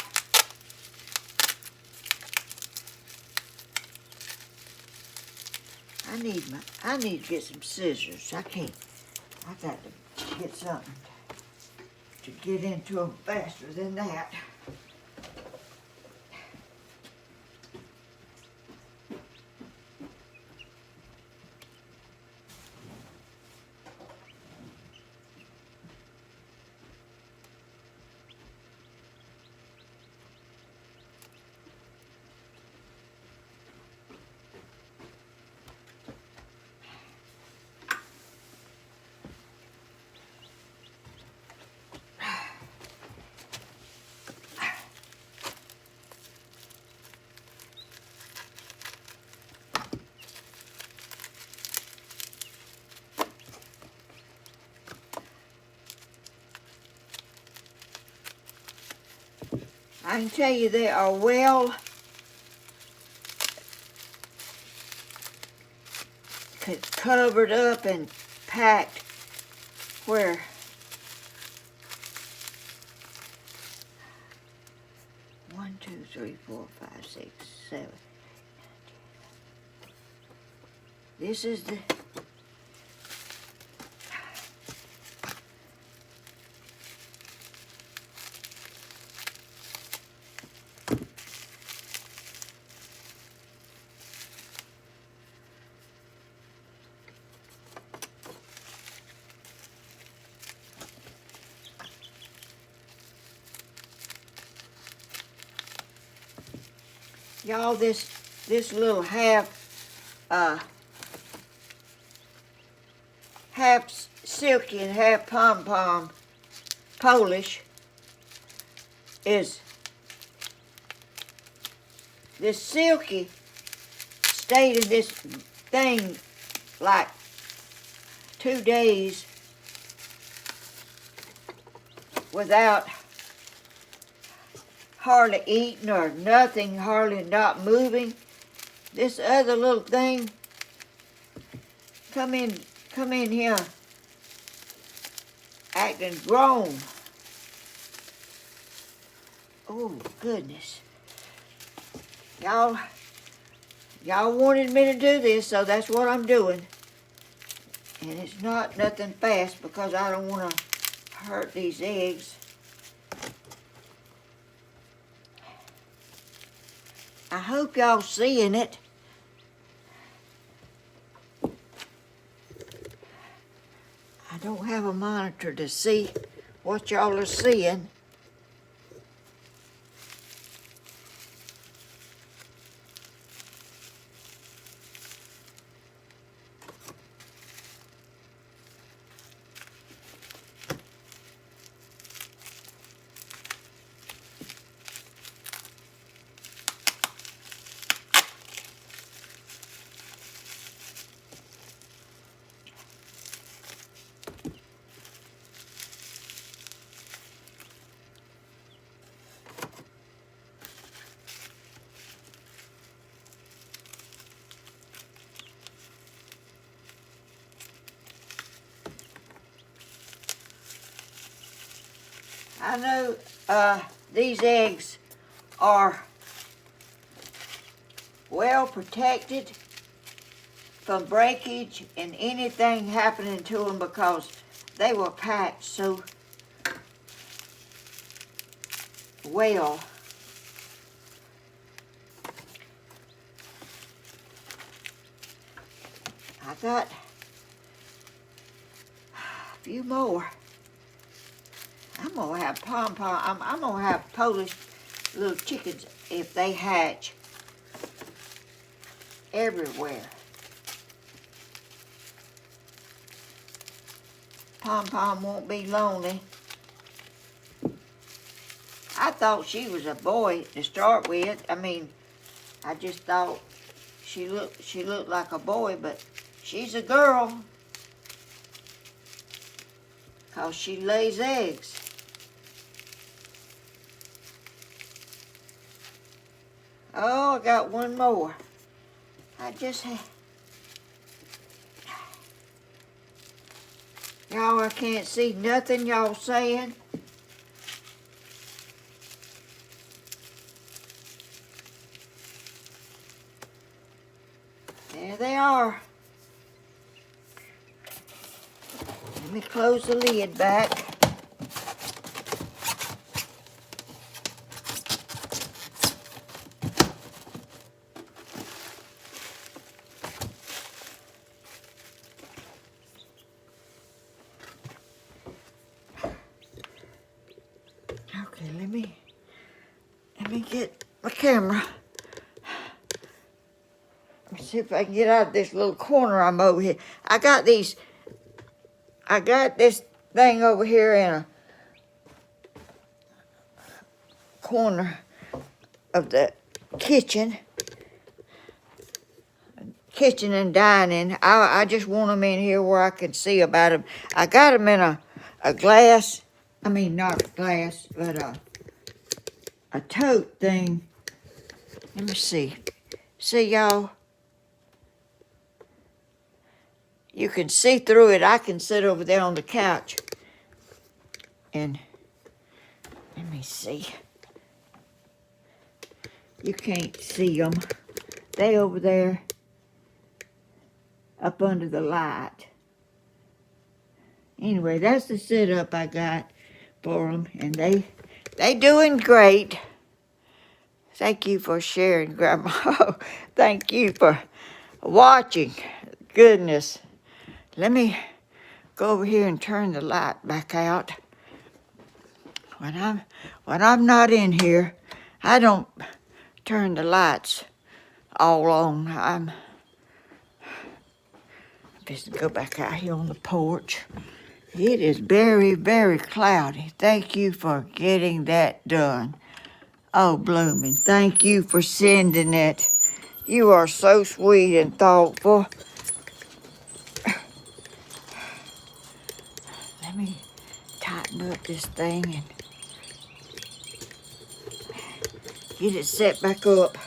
I need to get some scissors. I got to get something to get into them faster than that. I can tell you they are well covered up and packed where one, two, three, four, five, six, seven. This is the y'all, this little half silky and half pom-pom Polish is this silky stayed in this thing like 2 days without hardly eating or nothing, hardly not moving. This other little thing come in here acting grown. Oh goodness. Y'all wanted me to do this, so that's what I'm doing. And it's not nothing fast because I don't want to hurt these eggs. I hope y'all seeing it. I don't have a monitor to see what y'all are seeing. I know these eggs are well protected from breakage and anything happening to them because they were packed so well. I got a few more. I'm gonna have pom-pom. I'm gonna have Polish little chickens if they hatch everywhere. Pom-pom won't be lonely. I thought she was a boy to start with. I mean, I just thought she looked like a boy, but she's a girl. 'Cause she lays eggs. Oh, I got one more. I just had... Y'all, I can't see nothing y'all saying. There they are. Let me close the lid back. Okay, let me get my camera. Let me see if I can get out of this little corner I'm over here. I got this thing over here in a corner of the kitchen and dining. I just want them in here where I can see about them. I got them in a glass, I mean not a glass, but a tote thing. Let me see. See y'all? You can see through it. I can sit over there on the couch and let me see. You can't see them. They over there up under the light. Anyway, that's the setup I got for them, and they doing great. Thank you for sharing, Grandma. Thank you for watching. Goodness. Let me go over here and turn the light back out. When I'm not in here, I don't turn the lights all on. I'm just go back out here on the porch. It is very, very cloudy. Thank you for getting that done. Oh, blooming, thank you for sending it. You are so sweet and thoughtful. Let me tighten up this thing and get it set back up.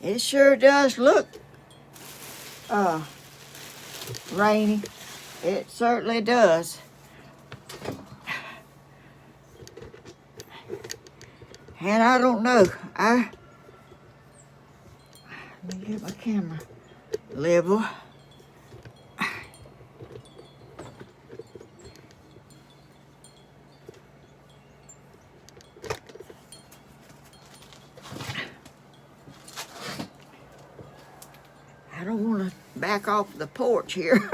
It sure does look rainy. It certainly does. And I don't know. Let me get my camera level. I don't want to back off the porch here.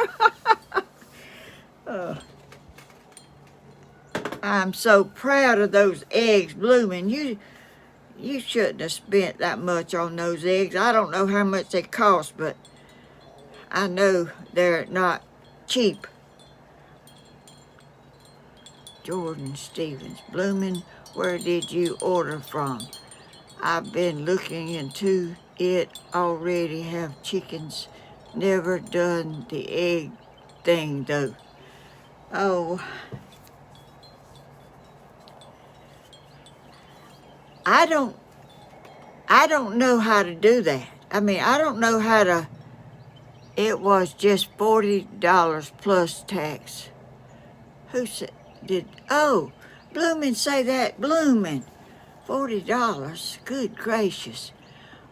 I'm so proud of those eggs blooming. You shouldn't have spent that much on those eggs. I don't know how much they cost, but I know they're not cheap. Jordan Stevens, blooming, where did you order from? I've been looking into it already. Have chickens. Never done the egg thing though. Oh, I don't I don't know how to do that. I mean, I don't know how to. It was just $40 plus tax. Who said, oh, Bloomin' say that, Bloomin'. $40, good gracious.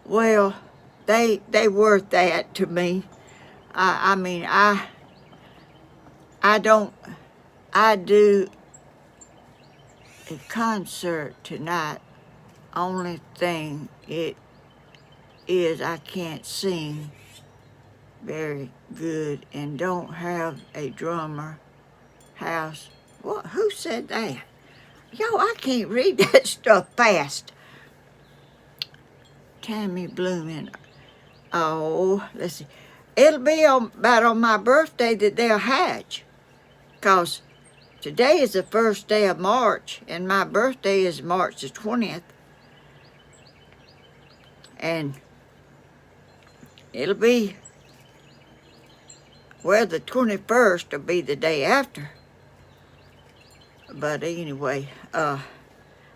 Well, they worth that to me. I mean, I don't, I do a concert tonight. Only thing it is I can't sing very good and don't have a drummer house. What? Who said that? Yo, I can't read that stuff fast. Tammy Bloomin'. Oh, let's see. It'll be about on my birthday that they'll hatch. Because today is the first day of March, and my birthday is March the 20th. And it'll be, well, the 21st will be the day after. But anyway,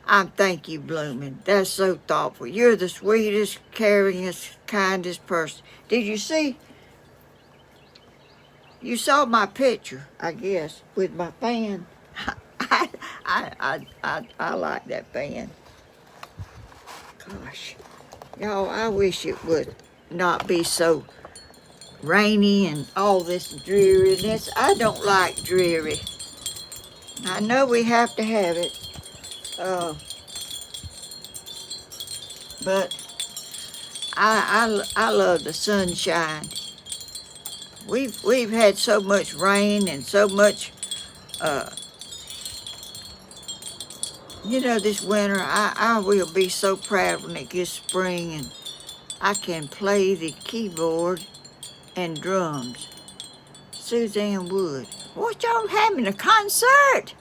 thank you, Bloomin'. That's so thoughtful. You're the sweetest, caringest, kindest person. Did you see? You saw my picture, I guess, with my fan. I like that fan. Gosh, y'all, I wish it would not be so rainy and all this dreariness. I don't like dreary. I know we have to have it, but I love the sunshine. We've had so much rain and so much, this winter. I will be so proud when it gets spring and I can play the keyboard and drums. Suzanne Wood. What, y'all having a concert?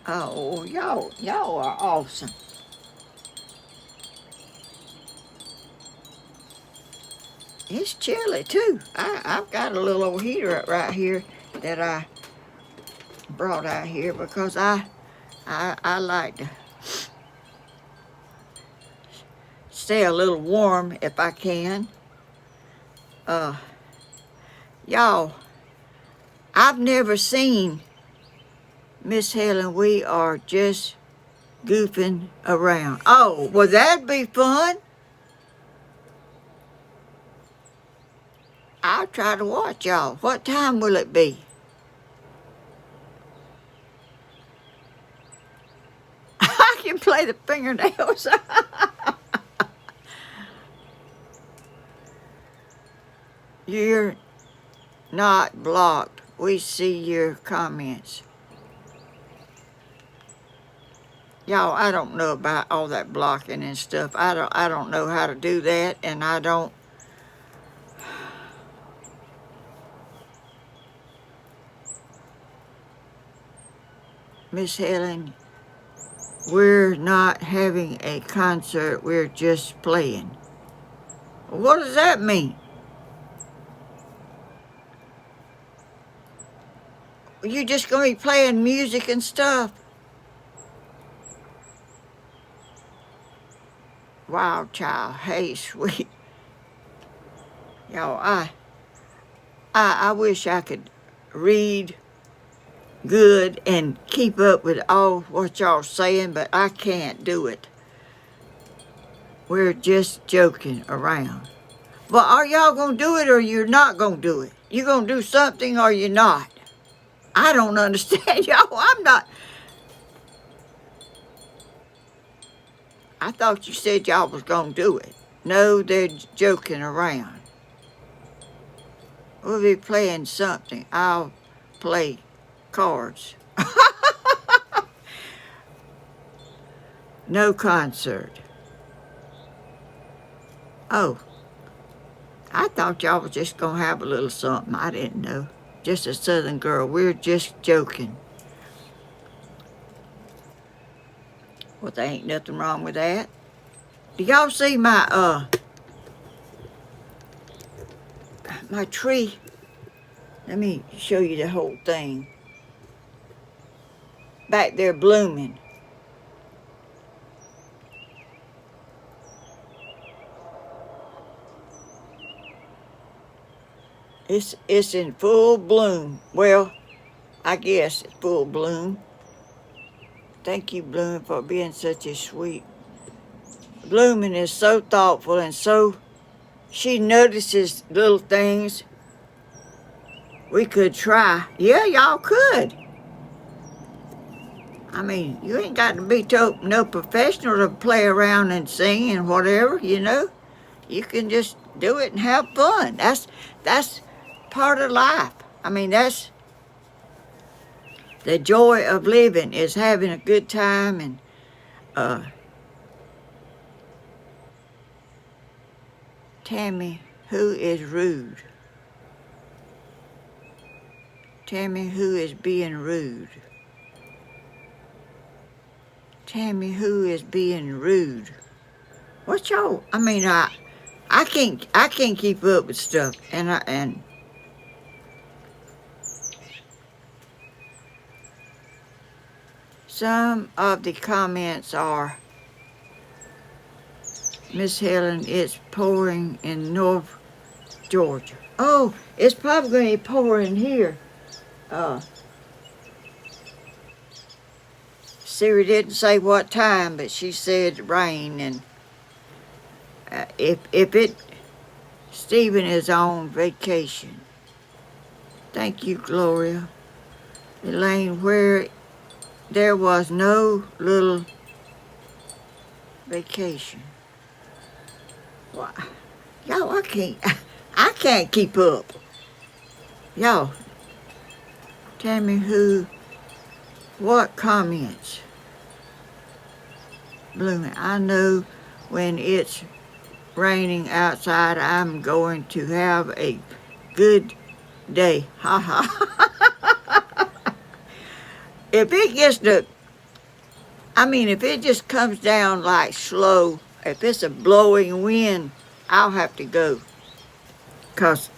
Oh, y'all are awesome. It's chilly too. I've got a little old heater right here that I brought out here because I like to stay a little warm if I can. Y'all, I've never seen Miss Helen. We are just goofing around. Oh, well, that'd be fun. I'll try to watch y'all. What time will it be? I can play the fingernails. You're not blocked. We see your comments. Y'all, I don't know about all that blocking and stuff. I don't know how to do that, and I don't. Miss Helen, we're not having a concert. We're just playing. What does that mean? You just gonna be playing music and stuff? Wow, child. Hey, sweet. Y'all, I wish I could read good and keep up with all what y'all saying, but I can't do it. We're just joking around. But are y'all gonna do it or you're not gonna do it? You gonna do something or you're not? I don't understand, y'all. I'm not. I thought you said y'all was gonna do it. No, they're joking around. We'll be playing something. I'll play cards. No concert. Oh, I thought y'all was just gonna have a little something. I didn't know. Just a Southern girl. We're just joking. Well, there ain't nothing wrong with that. Do y'all see my tree? Let me show you the whole thing. back there blooming. It's in full bloom. Well, I guess it's full bloom. Thank you, Bloom, for being such a sweet. Blooming is so thoughtful and so, she notices little things. We could try. Yeah, y'all could. I mean, you ain't got to be no professional to play around and sing and whatever, you know. You can just do it and have fun. That's part of life. I mean, that's the joy of living, is having a good time. And Tammy, who is rude? Tammy, who is being rude? Tammy, who is being rude? What y'all? I mean, I can't keep up with stuff, and some of the comments are, Miss Helen, it's pouring in North Georgia. Oh, it's probably going to be pouring here. Siri didn't say what time, but she said rain, and if it, Stephen is on vacation. Thank you, Gloria. Elaine, where there was no little vacation. Well, y'all, I can't keep up. Y'all, tell me what comments? Blooming, I know when it's raining outside, I'm going to have a good day. Ha ha. If it gets if it just comes down like slow, if it's a blowing wind, I'll have to go. 'Cause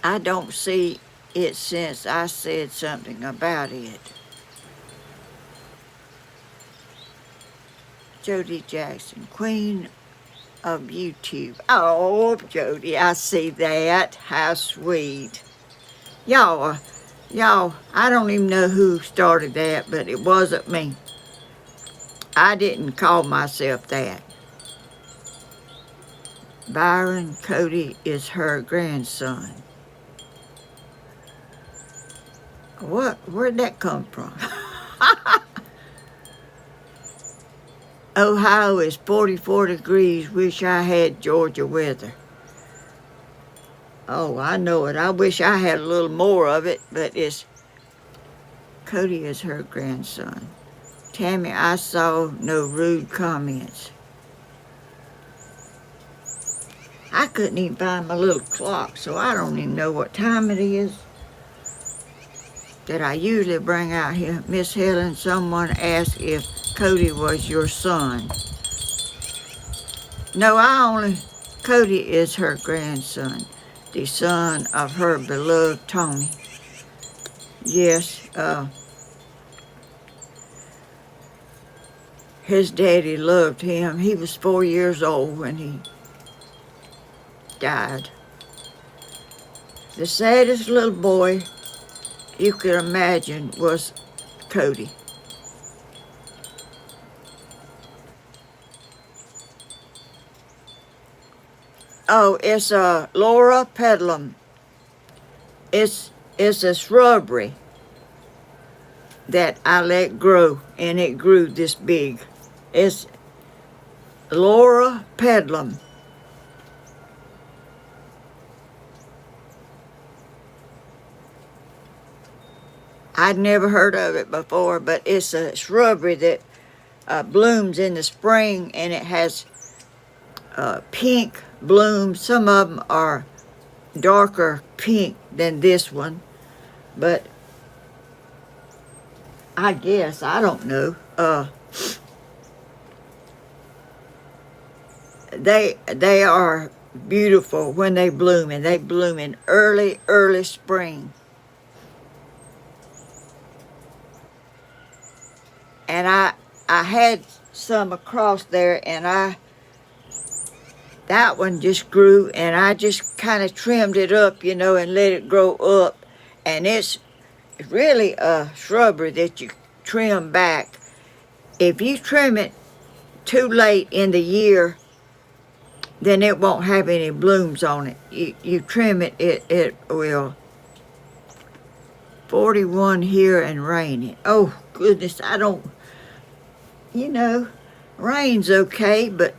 I don't see it since I said something about it. Jody Jackson, Queen of YouTube. Oh, Jody, I see that. How sweet. Y'all, I don't even know who started that, but it wasn't me. I didn't call myself that. Byron Cody is her grandson. Where'd that come from? Ohio is 44 degrees. Wish I had Georgia weather. Oh, I know it. I wish I had a little more of it, but Cody is her grandson. Tammy, I saw no rude comments. I couldn't even find my little clock, so I don't even know what time it is that I usually bring out here. Miss Helen, someone asked if Cody was your son. No, Cody is her grandson, the son of her beloved Tony. Yes, his daddy loved him. He was 4 years old when he died. The saddest little boy you could imagine was Cody. Oh, it's a Laura pedalum. It's a shrubbery that I let grow, and it grew this big. It's Laura pedalum. I'd never heard of it before, but it's a shrubbery that blooms in the spring, and it has pink blooms. Some of them are darker pink than this one, but I guess, I don't know. They are beautiful when they bloom, and they bloom in early spring. and I had some across there, and that one just grew, and I just kind of trimmed it up, you know, and let it grow up. And it's really a shrubbery that you trim back. If you trim it too late in the year, then it won't have any blooms on it. You trim it, it will. 41 here and raining. Oh goodness, I don't, you know, rain's okay, but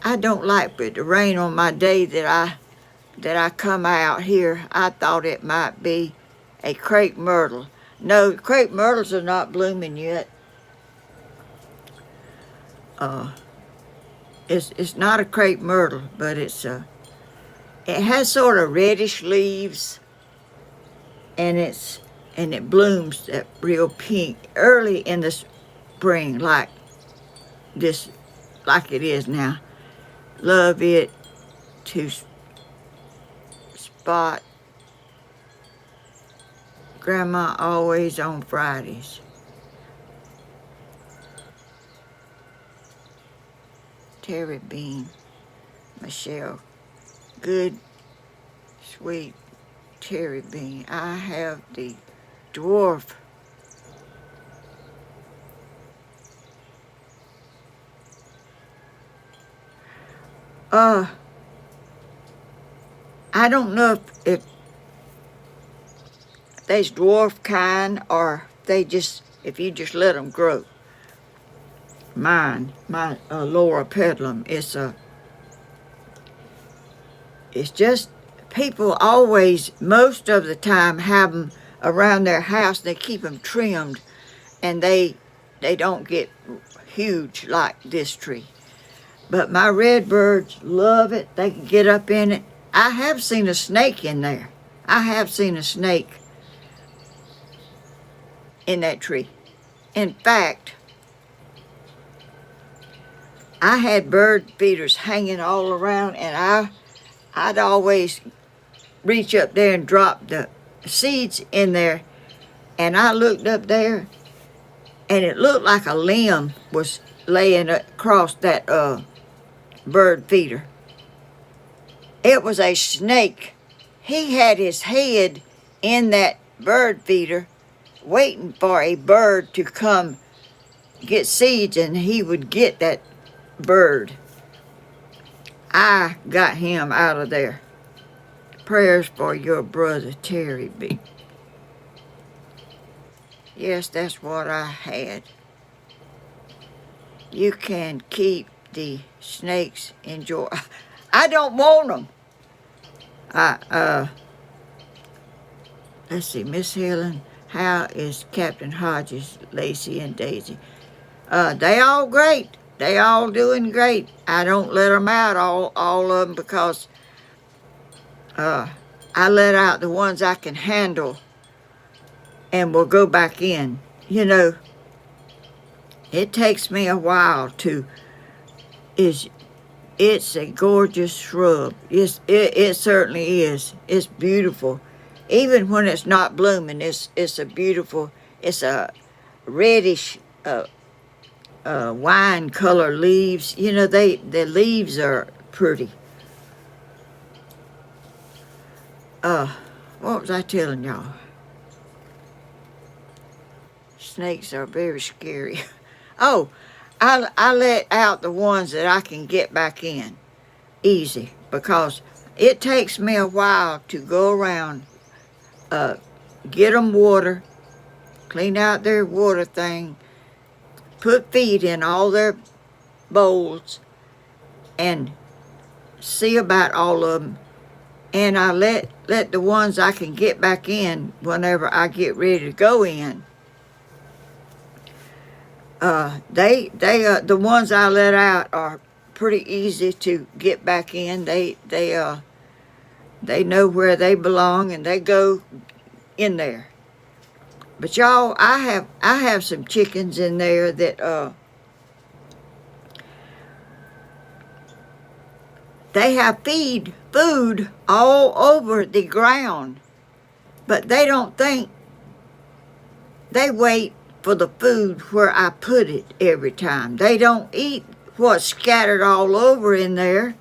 I don't like it to rain on my day that I come out here. I thought it might be a crepe myrtle. No, crepe myrtles are not blooming yet. It's not a crepe myrtle, but it has sort of reddish leaves, and it blooms that real pink early in the spring, like it is now. Love it to spot Grandma always on Fridays. Terry Bean, Michelle, good, sweet Terry Bean. I have the dwarf. I don't know if they's dwarf kind, or if you just let them grow. My Laura Pedlum, it's just, people always, most of the time, have them around their house. They keep them trimmed, and they don't get huge like this tree. But my redbirds love it. They can get up in it. I have seen a snake in there. I have seen a snake in that tree. In fact, I had bird feeders hanging all around, and I'd always reach up there and drop the seeds in there, and I looked up there, and it looked like a limb was laying across that bird feeder. It was a snake. He had his head in that bird feeder waiting for a bird to come get seeds, and he would get that bird. I got him out of there. Prayers for your brother Terry B. Yes, that's what I had. You can keep the snakes in Georgia. I don't want them. Let's see, Miss Helen, how is Captain Hodges, Lacey, and Daisy? They all great. They all doing great. I don't let them out, all of them, because I let out the ones I can handle and will go back in. You know, it takes me a while to, it's a gorgeous shrub. It certainly is. It's beautiful. Even when it's not blooming, it's a beautiful, it's a reddish, wine color leaves. You know, the leaves are pretty. What was I telling y'all? Snakes are very scary. Oh, I let out the ones that I can get back in easy, because it takes me a while to go around, get them water, clean out their water thing, put feed in all their bowls, and see about all of them. And I let the ones I can get back in whenever I get ready to go in. The ones I let out are pretty easy to get back in. They know where they belong, and they go in there. But y'all, I have some chickens in there that they have food all over the ground, but they don't think. They wait for the food where I put it every time. They don't eat what's scattered all over in there.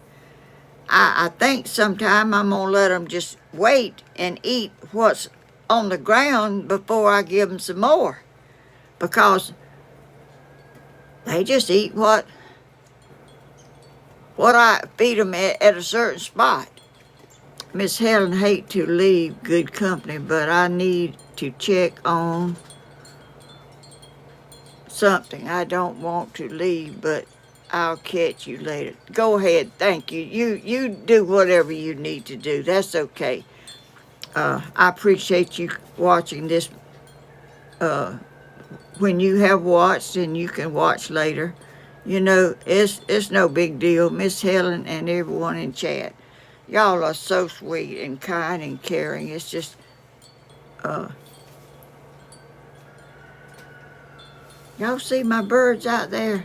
I think sometime I'm going to let them just wait and eat what's on the ground before I give them some more, because they just eat what I feed them at a certain spot. Miss Helen hate to leave good company, but I need to check on something. I don't want to leave, but I'll catch you later. Go ahead. Thank you. You do whatever you need to do. That's okay. I appreciate you watching this. When you have watched, and you can watch later, you know, it's no big deal. Miss Helen and everyone in chat, y'all are so sweet and kind and caring. It's just, y'all see my birds out there?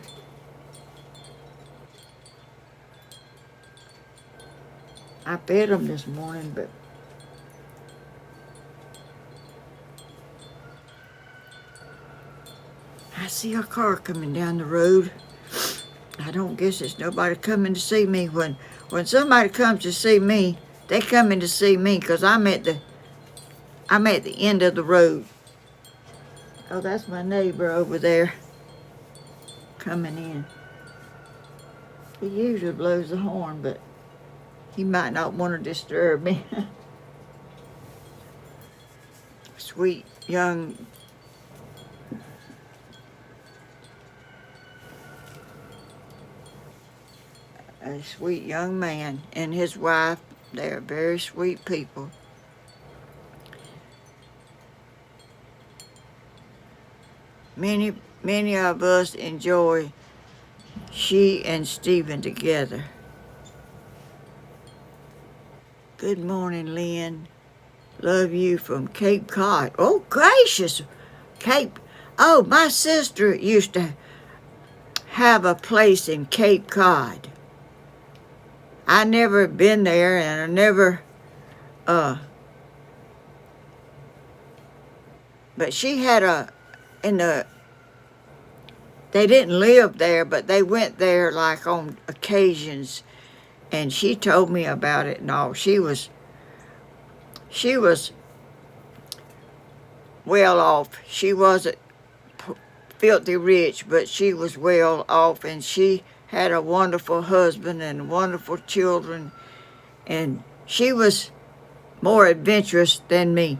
I fed them this morning, but I see a car coming down the road. I don't guess it's nobody coming to see me. When somebody comes to see me, they coming to see me, because I'm at the end of the road. Oh, that's my neighbor over there coming in. He usually blows the horn, but he might not want to disturb me. Sweet young a sweet young man and his wife. They are very sweet people. Many of us enjoy she and Stephen together. Good morning, Lynn. Love you from Cape Cod. Oh, gracious. Cape. Oh, my sister used to have a place in Cape Cod. I never been there, and I never, but she had they didn't live there, but they went there like on occasions, and she told me about it and all. She was well off. She wasn't filthy rich, but she was well off, and she had a wonderful husband and wonderful children, and she was more adventurous than me.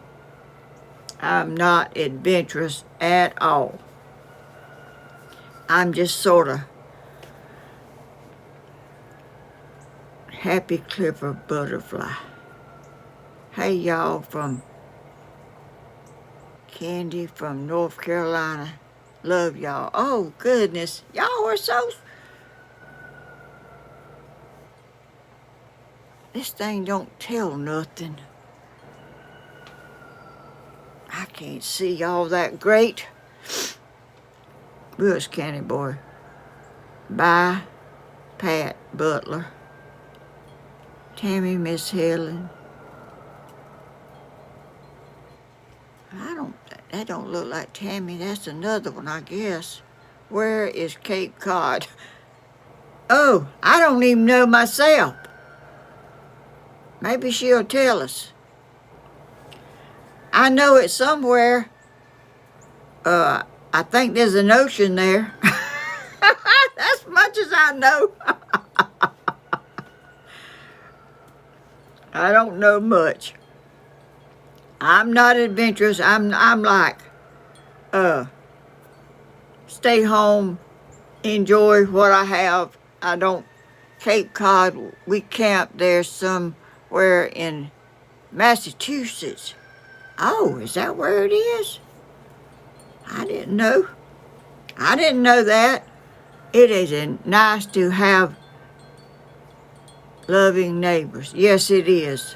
I'm not adventurous at all. I'm just sort of happy clipper butterfly. Hey, y'all, from Candy from North Carolina. Love y'all. Oh, goodness. Y'all are so... This thing don't tell nothing. I can't see all that great. Bush County boy. Bye, Pat Butler. Tammy, Miss Helen. That don't look like Tammy. That's another one, I guess. Where is Cape Cod? Oh, I don't even know myself. Maybe she'll tell us. I know it's somewhere. I think there's an ocean there. That's much as I know. I don't know much. I'm not adventurous. I'm like, stay home, enjoy what I have. I don't. Cape Cod, we camped there somewhere in Massachusetts. Oh, is that where it is? I didn't know. I didn't know that. It is nice to have loving neighbors. Yes, it is.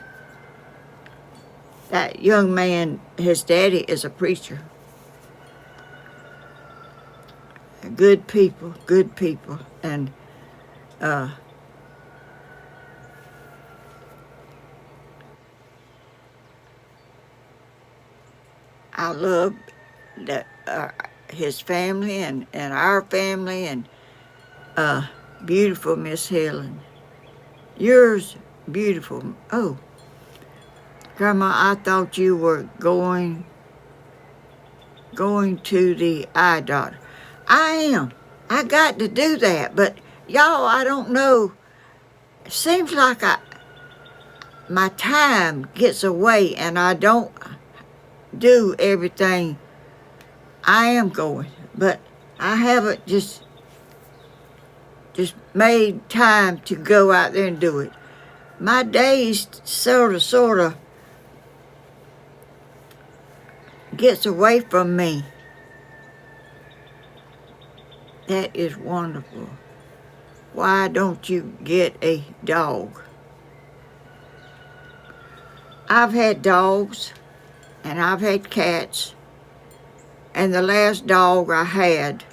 That young man, his daddy is a preacher. Good people, and I love that his family and our family, and beautiful Miss Helen. Yours beautiful. Oh, Grandma, I thought you were going to the eye doctor. I am. I got to do that, but y'all, I don't know. It seems like my time gets away and I don't do everything. I am going, but I haven't just made time to go out there and do it. My days sort of gets away from me. That is wonderful. Why don't you get a dog? I've had dogs and I've had cats, and the last dog I had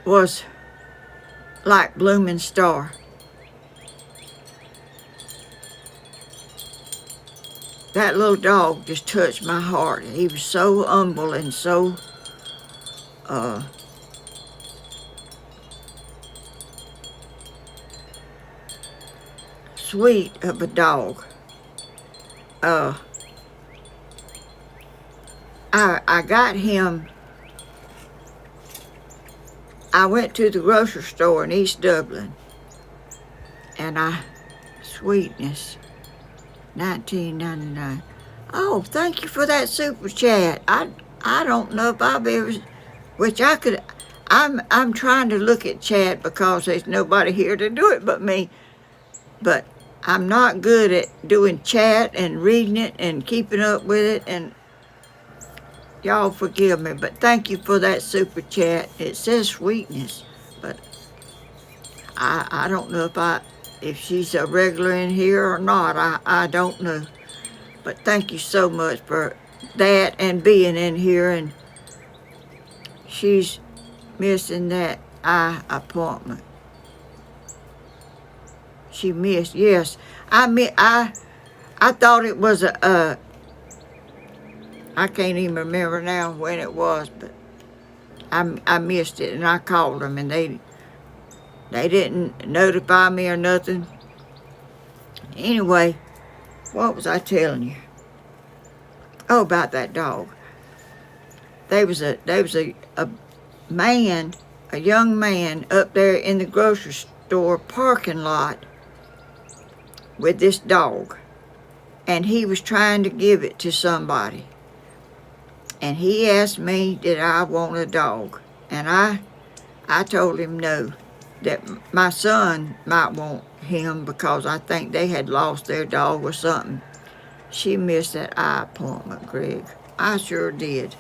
was like Bloomin' Star. That little dog just touched my heart. He was so humble and so sweet of a dog. I got him. I went to the grocery store in East Dublin, and sweetness, $19.99. Oh, thank you for that super chat. I don't know if I've ever, which I could. I'm trying to look at chat because there's nobody here to do it but me. But I'm not good at doing chat and reading it and keeping up with it, and y'all forgive me, but thank you for that super chat. It says sweetness, but I don't know if she's a regular in here or not. I don't know. But thank you so much for that and being in here, and she's missing that eye appointment. She missed, yes. I thought it was I can't even remember now when it was, but I missed it, and I called them, and they didn't notify me or nothing. Anyway, what was I telling you? Oh, about that dog. There was a man, a young man up there in the grocery store parking lot with this dog, and he was trying to give it to somebody. And he asked me, did I want a dog? And I told him no, that my son might want him because I think they had lost their dog or something. She missed that eye appointment, Greg. I sure did.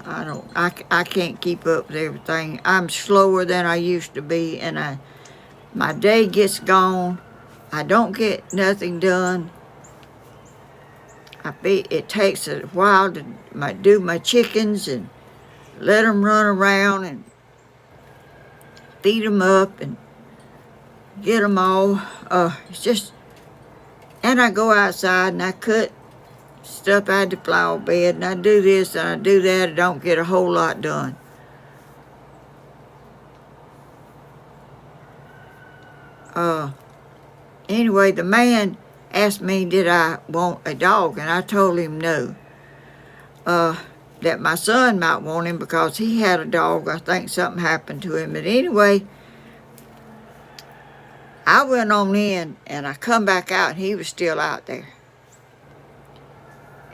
I can't keep up with everything. I'm slower than I used to be, and my day gets gone. I don't get nothing done. It takes a while to do my chickens and let them run around and feed them up and get them all. It's just, and I go outside and I cut stuff out of the flower bed, and I do this and I do that. I don't get a whole lot done. Anyway, the man asked me, did I want a dog? And I told him no. That my son might want him because he had a dog. I think something happened to him. But anyway, I went on in and I come back out and he was still out there.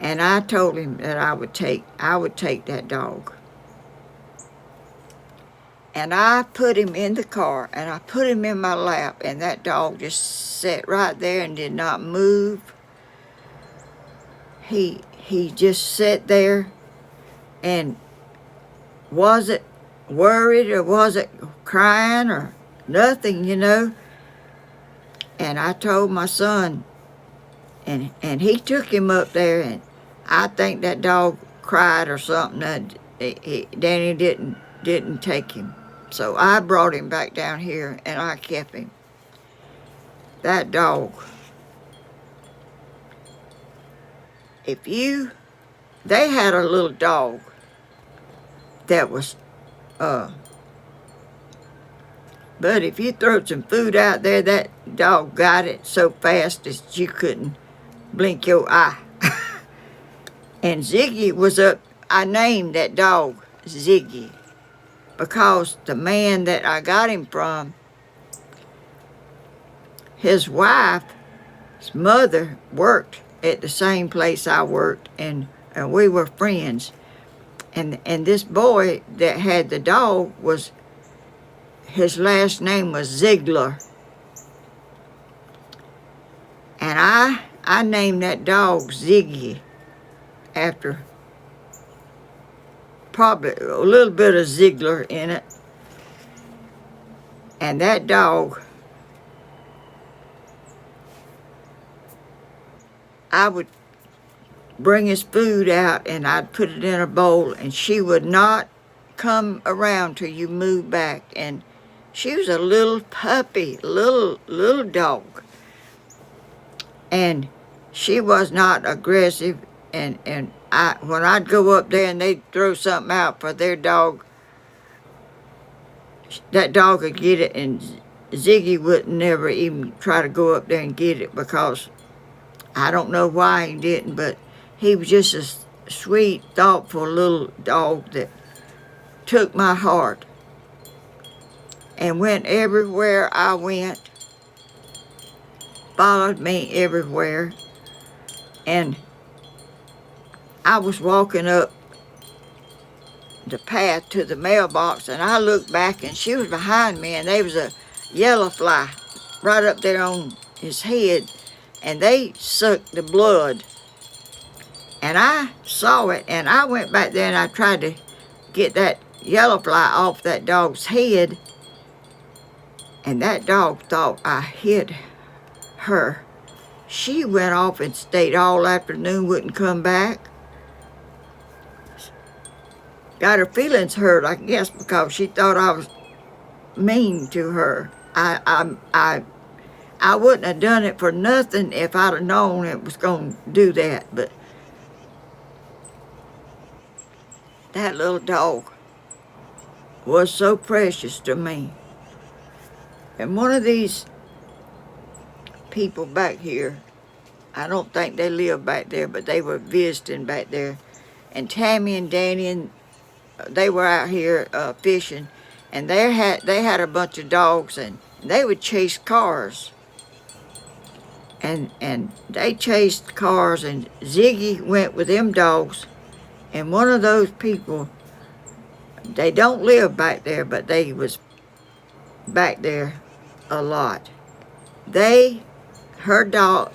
And I told him that I would take that dog. And I put him in the car, and I put him in my lap, and that dog just sat right there and did not move. He just sat there, and wasn't worried or wasn't crying or nothing, you know. And I told my son, and he took him up there, and I think that dog cried or something. Danny didn't take him. So I brought him back down here, and I kept him. That dog. If you they had a little dog that was, but if you throw some food out there, that dog got it so fast that you couldn't blink your eye. And Ziggy was up, I named that dog Ziggy because the man that I got him from, his wife's mother worked at the same place I worked, and we were friends. And this boy that had the dog was, his last name was Ziegler. And I named that dog Ziggy after probably a little bit of Ziegler in it. And that dog, I would bring his food out and I'd put it in a bowl, and she would not come around till you moved back. And she was a little puppy, little dog. And she was not aggressive, and when I'd go up there and they'd throw something out for their dog, that dog would get it, and Ziggy would never even try to go up there and get it, because I don't know why he didn't, but he was just a sweet, thoughtful little dog that took my heart and went everywhere I went, followed me everywhere. And I was walking up the path to the mailbox, and I looked back, and she was behind me, and there was a yellow fly right up there on his head, and they sucked the blood. And I saw it, and I went back there and I tried to get that yellow fly off that dog's head, and that dog thought I hit her. She went off and stayed all afternoon, wouldn't come back. Got her feelings hurt, I guess, because she thought I was mean to her. I wouldn't have done it for nothing if I'd have known it was going to do that. But that little dog was so precious to me. And one of these people back here, I don't think they live back there, but they were visiting back there. And Tammy and Danny, and they were out here fishing, and they had a bunch of dogs, and they would chase cars. And they chased cars, and Ziggy went with them dogs. And one of those people, they don't live back there, but they was back there a lot. Her dog,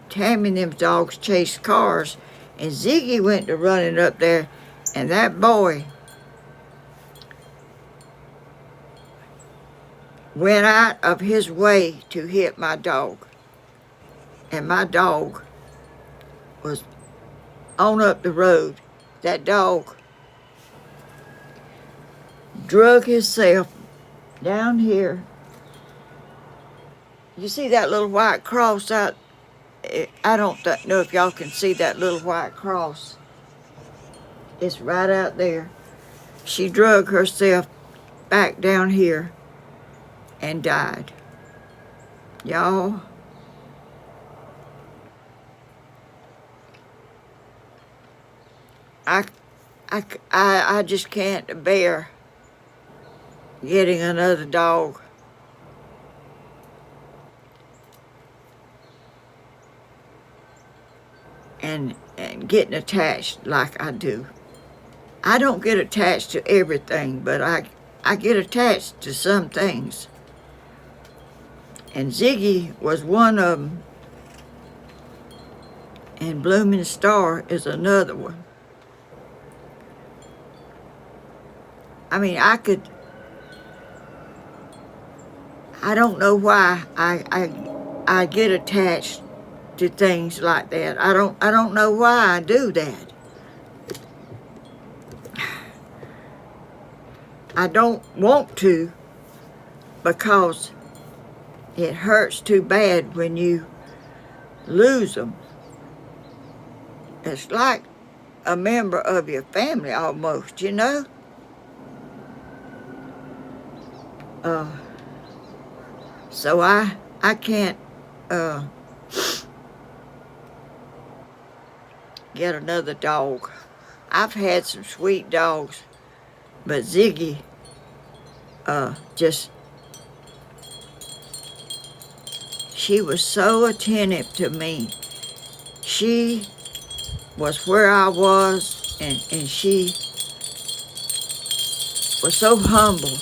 Tammy and them dogs chased cars, and Ziggy went to running up there, and that boy went out of his way to hit my dog. And my dog was on up the road. That dog drug himself down here. You see that little white cross out? I don't know if y'all can see that little white cross. It's right out there. She drug herself back down here and died. Y'all, I just can't bear getting another dog. And getting attached like I do. I don't get attached to everything, but I get attached to some things. And Ziggy was one of them, and Blooming Star is another one. I mean, I don't know why I get attached to things like that. I don't know why I do that. I don't want to, because it hurts too bad when you lose them. It's like a member of your family almost, you know. Uh, so I can't get another dog. I've had some sweet dogs, but Ziggy just, she was so attentive to me. She was where I was, and she was so humble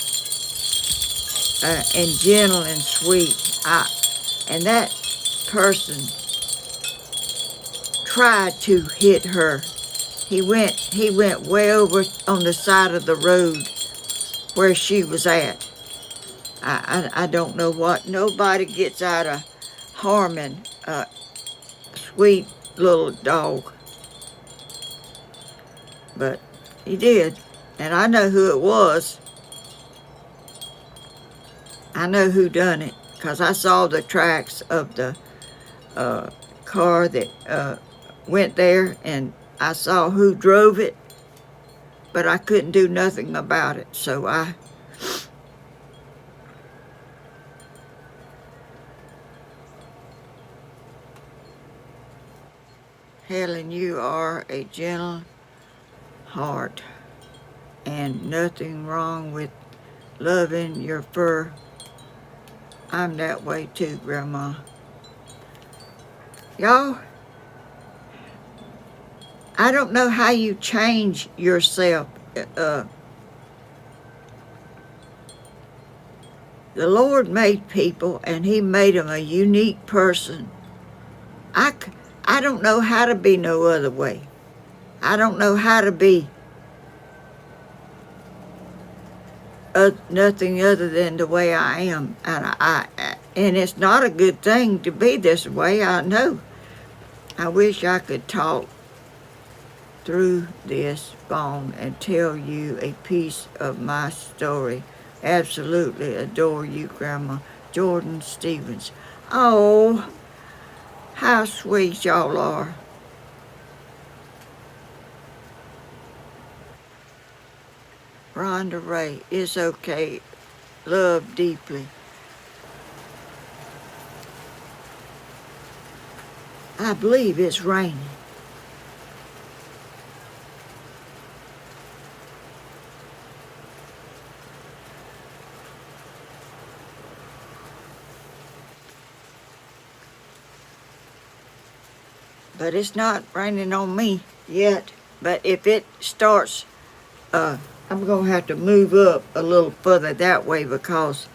and gentle and sweet. And that person tried to hit her. He went way over on the side of the road where she was at. I don't know what. Nobody gets out of harming a sweet little dog, but he did. And I know who it was. I know who done it, because I saw the tracks of the car that went there, and I saw who drove it, but I couldn't do nothing about it. So Helen, you are a gentle heart, and nothing wrong with loving your fur. I'm that way too, Grandma. Y'all, I don't know how you change yourself. The Lord made people, and He made them a unique person. I don't know how to be no other way. I don't know how to be nothing other than the way I am. And it's not a good thing to be this way, I know. I wish I could talk through this phone and tell you a piece of my story. Absolutely adore you, Grandma. Jordan Stevens. Oh, how sweet y'all are. Rhonda Ray, it's okay. Love deeply. I believe it's raining. But it's not raining on me yet. But if it starts, I'm going to have to move up a little further that way, because,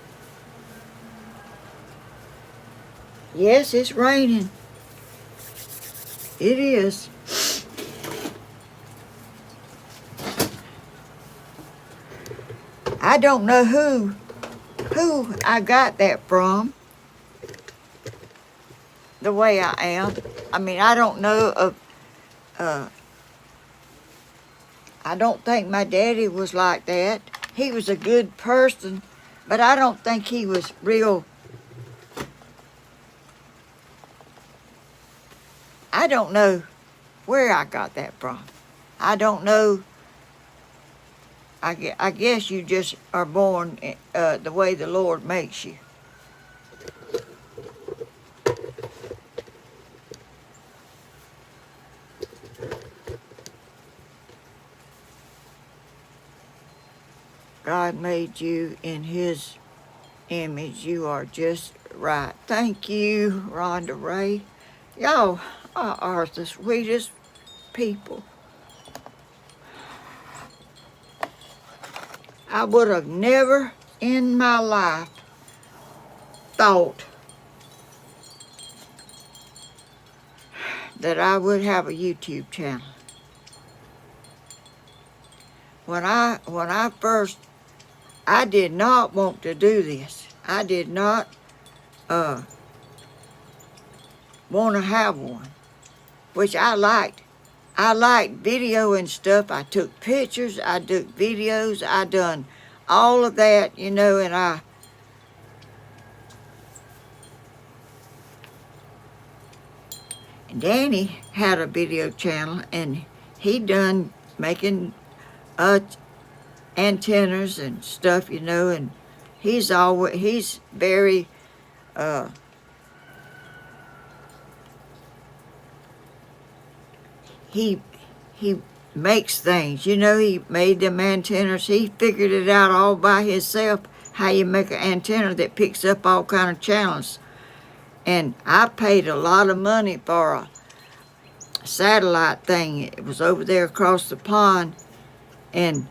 yes, it's raining. It is. I don't know who I got that from, the way I am. I mean, I don't know of, I don't think my daddy was like that. He was a good person, but I don't think he was real. I don't know where I got that from. I don't know. I guess you just are born the way the Lord makes you. God made you in His image. You are just right. Thank you, Rhonda Ray. Y'all are the sweetest people. I would have never in my life thought that I would have a YouTube channel. When I first, I did not want to do this. I did not want to have one, which I liked. I liked video and stuff. I took pictures, I took videos, I done all of that, you know, and Danny had a video channel, and he done making antennas and stuff, you know, and he's very he makes things, you know. He made them antennas. He figured it out all by himself, how you make an antenna that picks up all kind of channels. And I paid a lot of money for a satellite thing. It was over there across the pond, and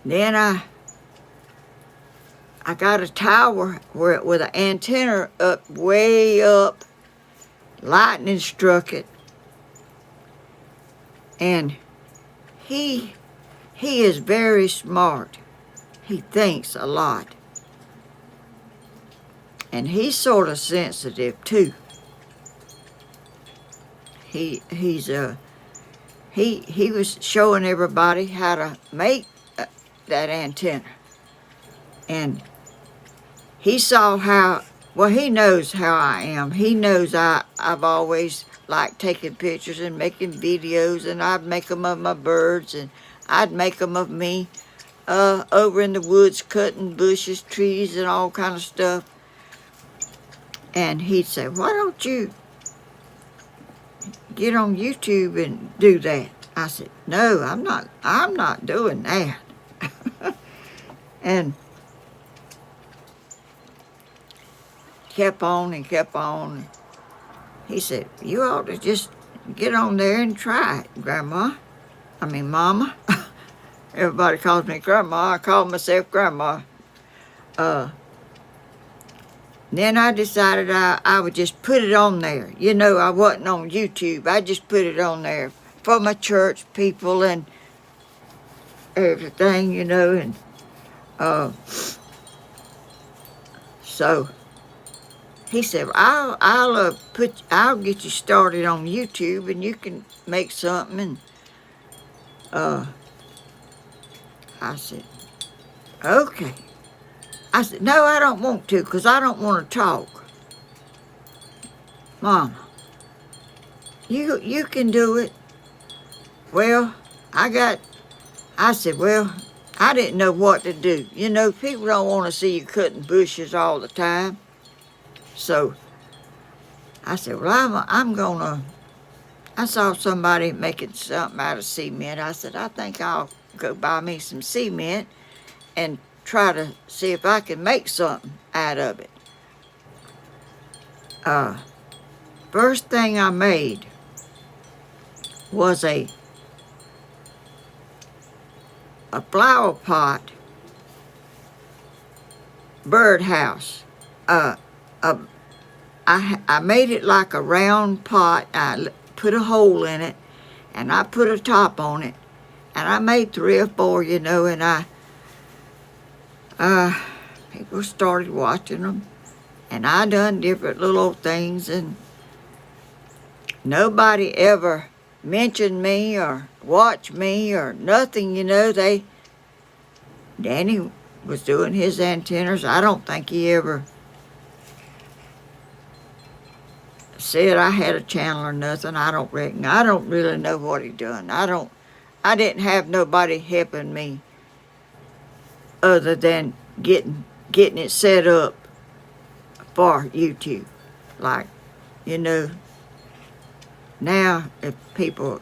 then I got a tower with an antenna up, way up. Lightning struck it, and he is very smart. He thinks a lot, and he's sort of sensitive too. He was showing everybody how to make that antenna, and he saw how. Well, he knows how I am. He knows I've always liked taking pictures and making videos, and I'd make them of my birds, and I'd make them of me over in the woods cutting bushes, trees, and all kind of stuff. And he'd say, why don't you get on YouTube and do that? I said, no, I'm not doing that. And kept on and kept on. He said, you ought to just get on there and try it, Grandma. I mean, Mama. Everybody calls me Grandma. I call myself Grandma. Then I decided I would just put it on there. You know, I wasn't on YouTube. I just put it on there for my church people and everything, you know. And so he said, I'll get you started on YouTube, and you can make something. And I said, okay. I said, no, I don't want to, because I don't want to talk. Mama, you can do it. Well, I said, well, I didn't know what to do. You know, people don't want to see you cutting bushes all the time. So I said, well, I saw somebody making something out of cement. I said, I think I'll go buy me some cement and try to see if I can make something out of it. First thing I made was a flower pot birdhouse. I made it like a round pot. I put a hole in it, and I put a top on it, and I made 3 or 4, you know, and people started watching them, and I done different little things, and nobody ever mentioned me or watched me or nothing, you know. Danny was doing his antennas. I don't think he ever said I had a channel or nothing. I don't reckon. I don't really know what he done. I didn't have nobody helping me other than getting it set up for YouTube. Like, you know, now if people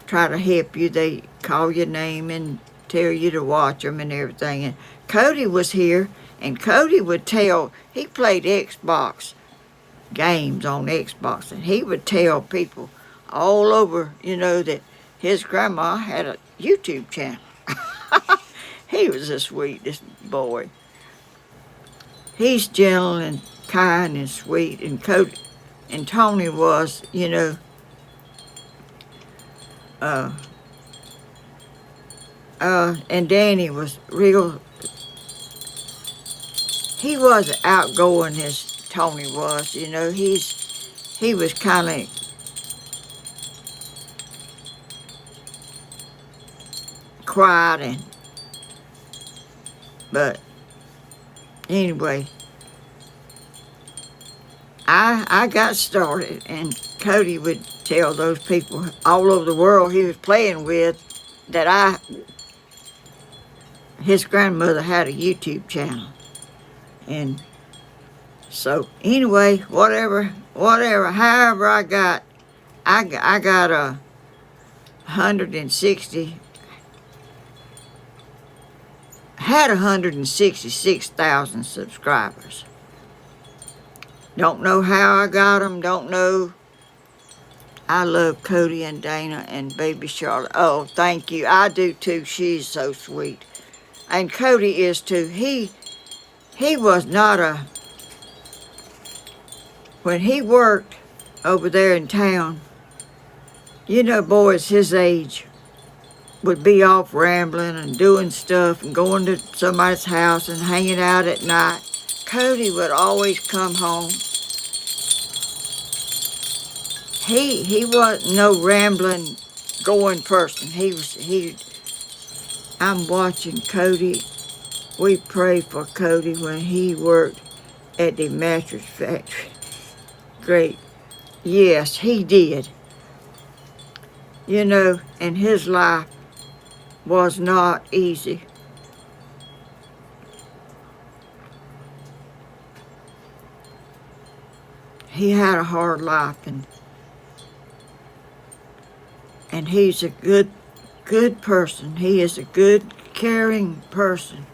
try to help you, they call your name and tell you to watch them and everything. And Cody was here, and Cody would tell, he played Xbox games on Xbox, and he would tell people all over, you know, that his grandma had a YouTube channel. He was the sweetest boy. He's gentle and kind and sweet, and Cody and Tony was, you know, and Danny was real. He wasn't outgoing as Tony was, you know. He was kind of quiet, but anyway, I got started, and Cody would tell those people all over the world he was playing with that his grandmother had a YouTube channel. And so anyway, whatever, however I got 160, had 166,000 subscribers. Don't know how I got them, don't know. I love Cody and Dana and baby Charlotte. Oh, thank you. I do too. She's so sweet. And Cody is too. He was not when he worked over there in town, you know, boys his age would be off rambling and doing stuff and going to somebody's house and hanging out at night. Cody would always come home. He wasn't no rambling, going person. I'm watching Cody. We pray for Cody when he worked at the mattress factory. Great. Yes, he did. You know, and his life was not easy. He had a hard life, and he's a good person. He is a good, caring person.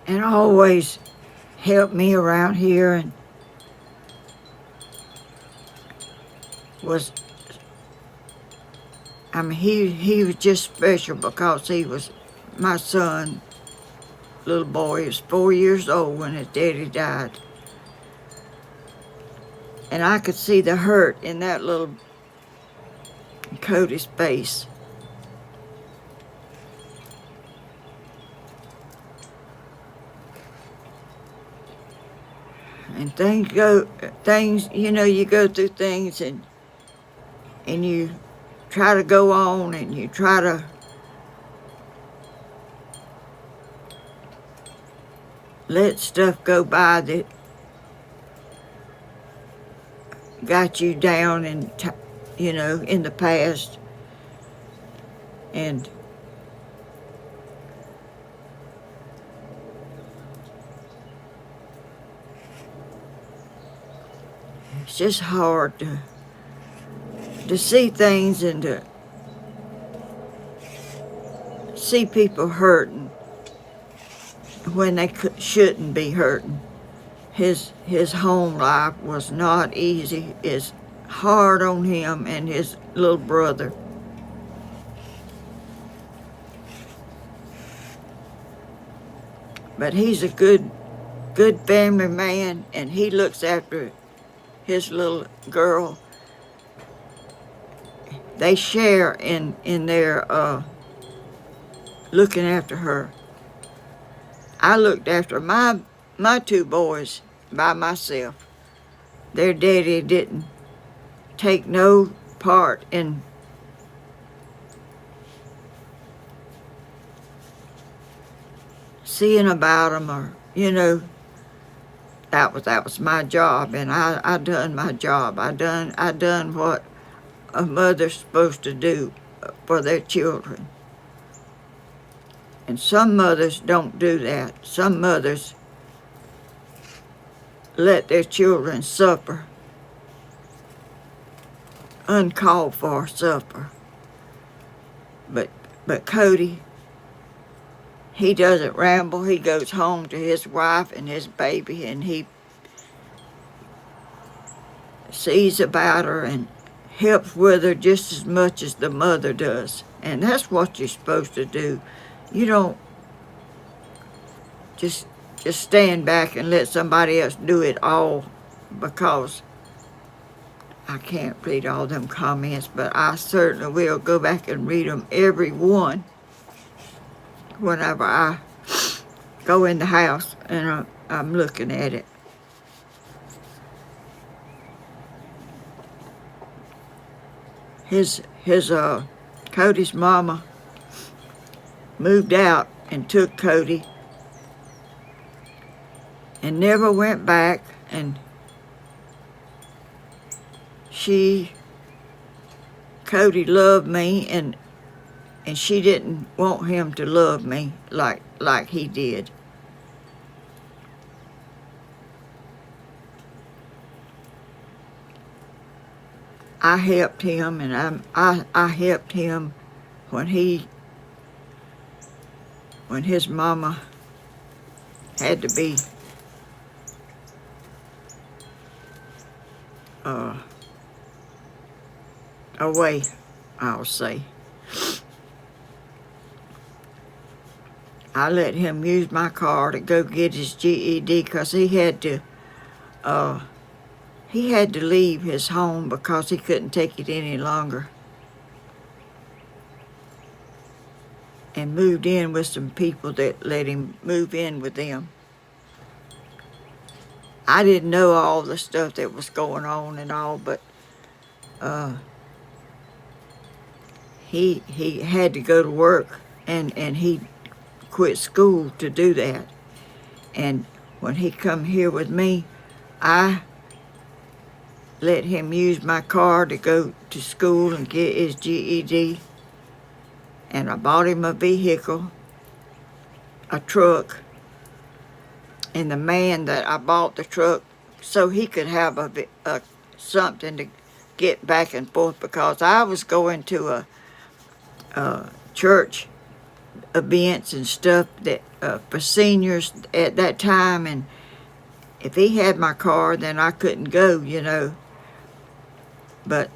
And always helped me around here and he was just special because he was my son, little boy. He was 4 years old when his daddy died. And I could see the hurt in that little Cody's face. And things, you know, you go through things and you try to go on and you try to let stuff go by that got you down and, you know, in the past. And it's just hard to see things and to see people hurting when they shouldn't be hurting. His home life was not easy. It's hard on him and his little brother. But he's a good family man, and he looks after his little girl. They share in their looking after her. I looked after my two boys by myself. Their daddy didn't take no part in seeing about them, or, you know, that was my job, and I done my job. I done what a mother's supposed to do for their children. And some mothers don't do that. Some mothers let their children suffer, uncalled for suffer. But Cody, he doesn't ramble. He goes home to his wife and his baby, and he sees about her and helps with her just as much as the mother does. And that's what you're supposed to do. You don't just stand back and let somebody else do it all, because I can't read all them comments, but I certainly will go back and read them, every one, whenever I go in the house and I'm looking at it. Cody's mama moved out and took Cody and never went back, and Cody loved me, and she didn't want him to love me like he did. I helped him, and I helped him when his mama had to be away, I'll say. I let him use my car to go get his GED because he had to leave his home because he couldn't take it any longer, and moved in with some people that let him move in with them. I didn't know all the stuff that was going on and all, but he had to go to work, and he quit school to do that. And when he come here with me, I let him use my car to go to school and get his GED. And I bought him a vehicle, a truck. And the man that I bought the truck so he could have something to get back and forth, because I was going to a church events and stuff that for seniors at that time, and if he had my car, then I couldn't go, But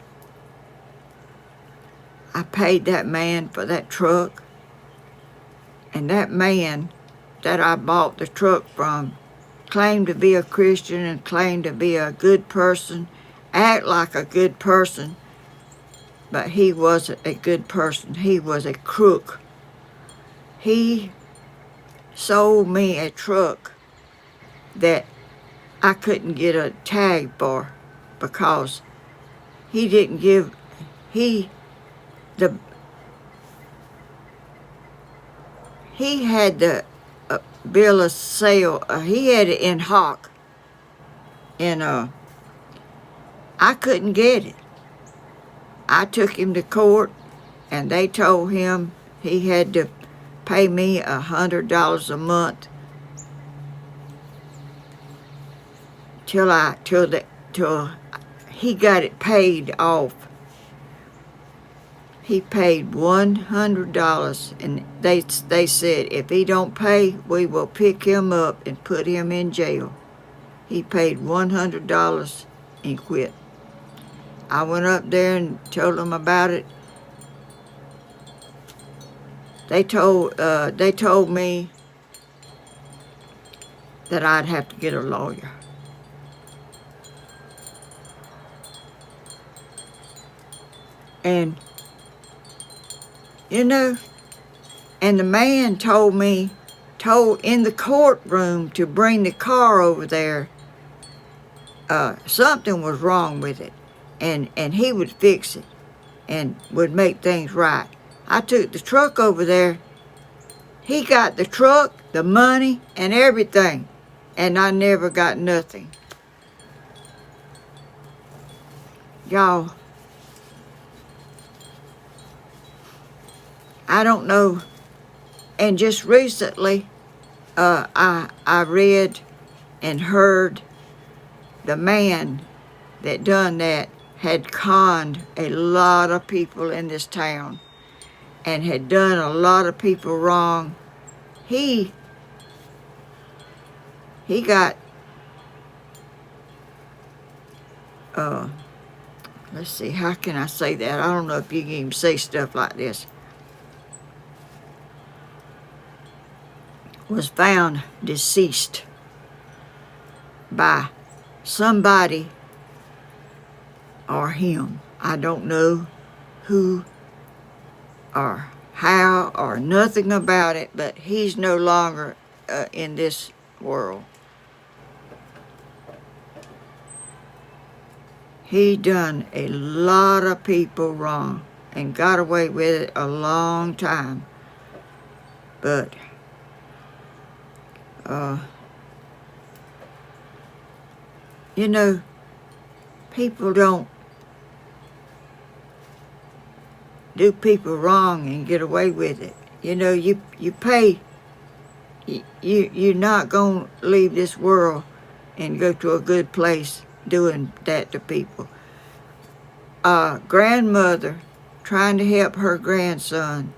I paid that man for that truck, and that man that I bought the truck from claimed to be a Christian and claimed to be a good person, act like a good person, but he wasn't a good person. He was a crook. He sold me a truck that I couldn't get a tag for because he didn't give, he had the bill of sale, he had it in hock, and I couldn't get it. I took him to court, and they told him he had to pay me $100 a month till he got it paid off. He paid $100, and they said if he don't pay, we will pick him up and put him in jail. He paid $100 and quit. I went up there and told them about it. They told me that I'd have to get a lawyer. And and the man told in the courtroom to bring the car over there. Something was wrong with it, and he would fix it and would make things right. I took the truck over there. He got the truck, the money, and everything, and I never got nothing. Y'all, I don't know. And just recently, I read and heard the man that done that had conned a lot of people in this town and had done a lot of people wrong. He got, let's see, how can I say that? I don't know if you can even say stuff like this. Was found deceased by somebody or him. I don't know who or how or nothing about it, but he's no longer in this world. He done a lot of people wrong and got away with it a long time. But people don't do people wrong and get away with it. You know, you pay. You're not gonna leave this world and go to a good place doing that to people. A grandmother trying to help her grandson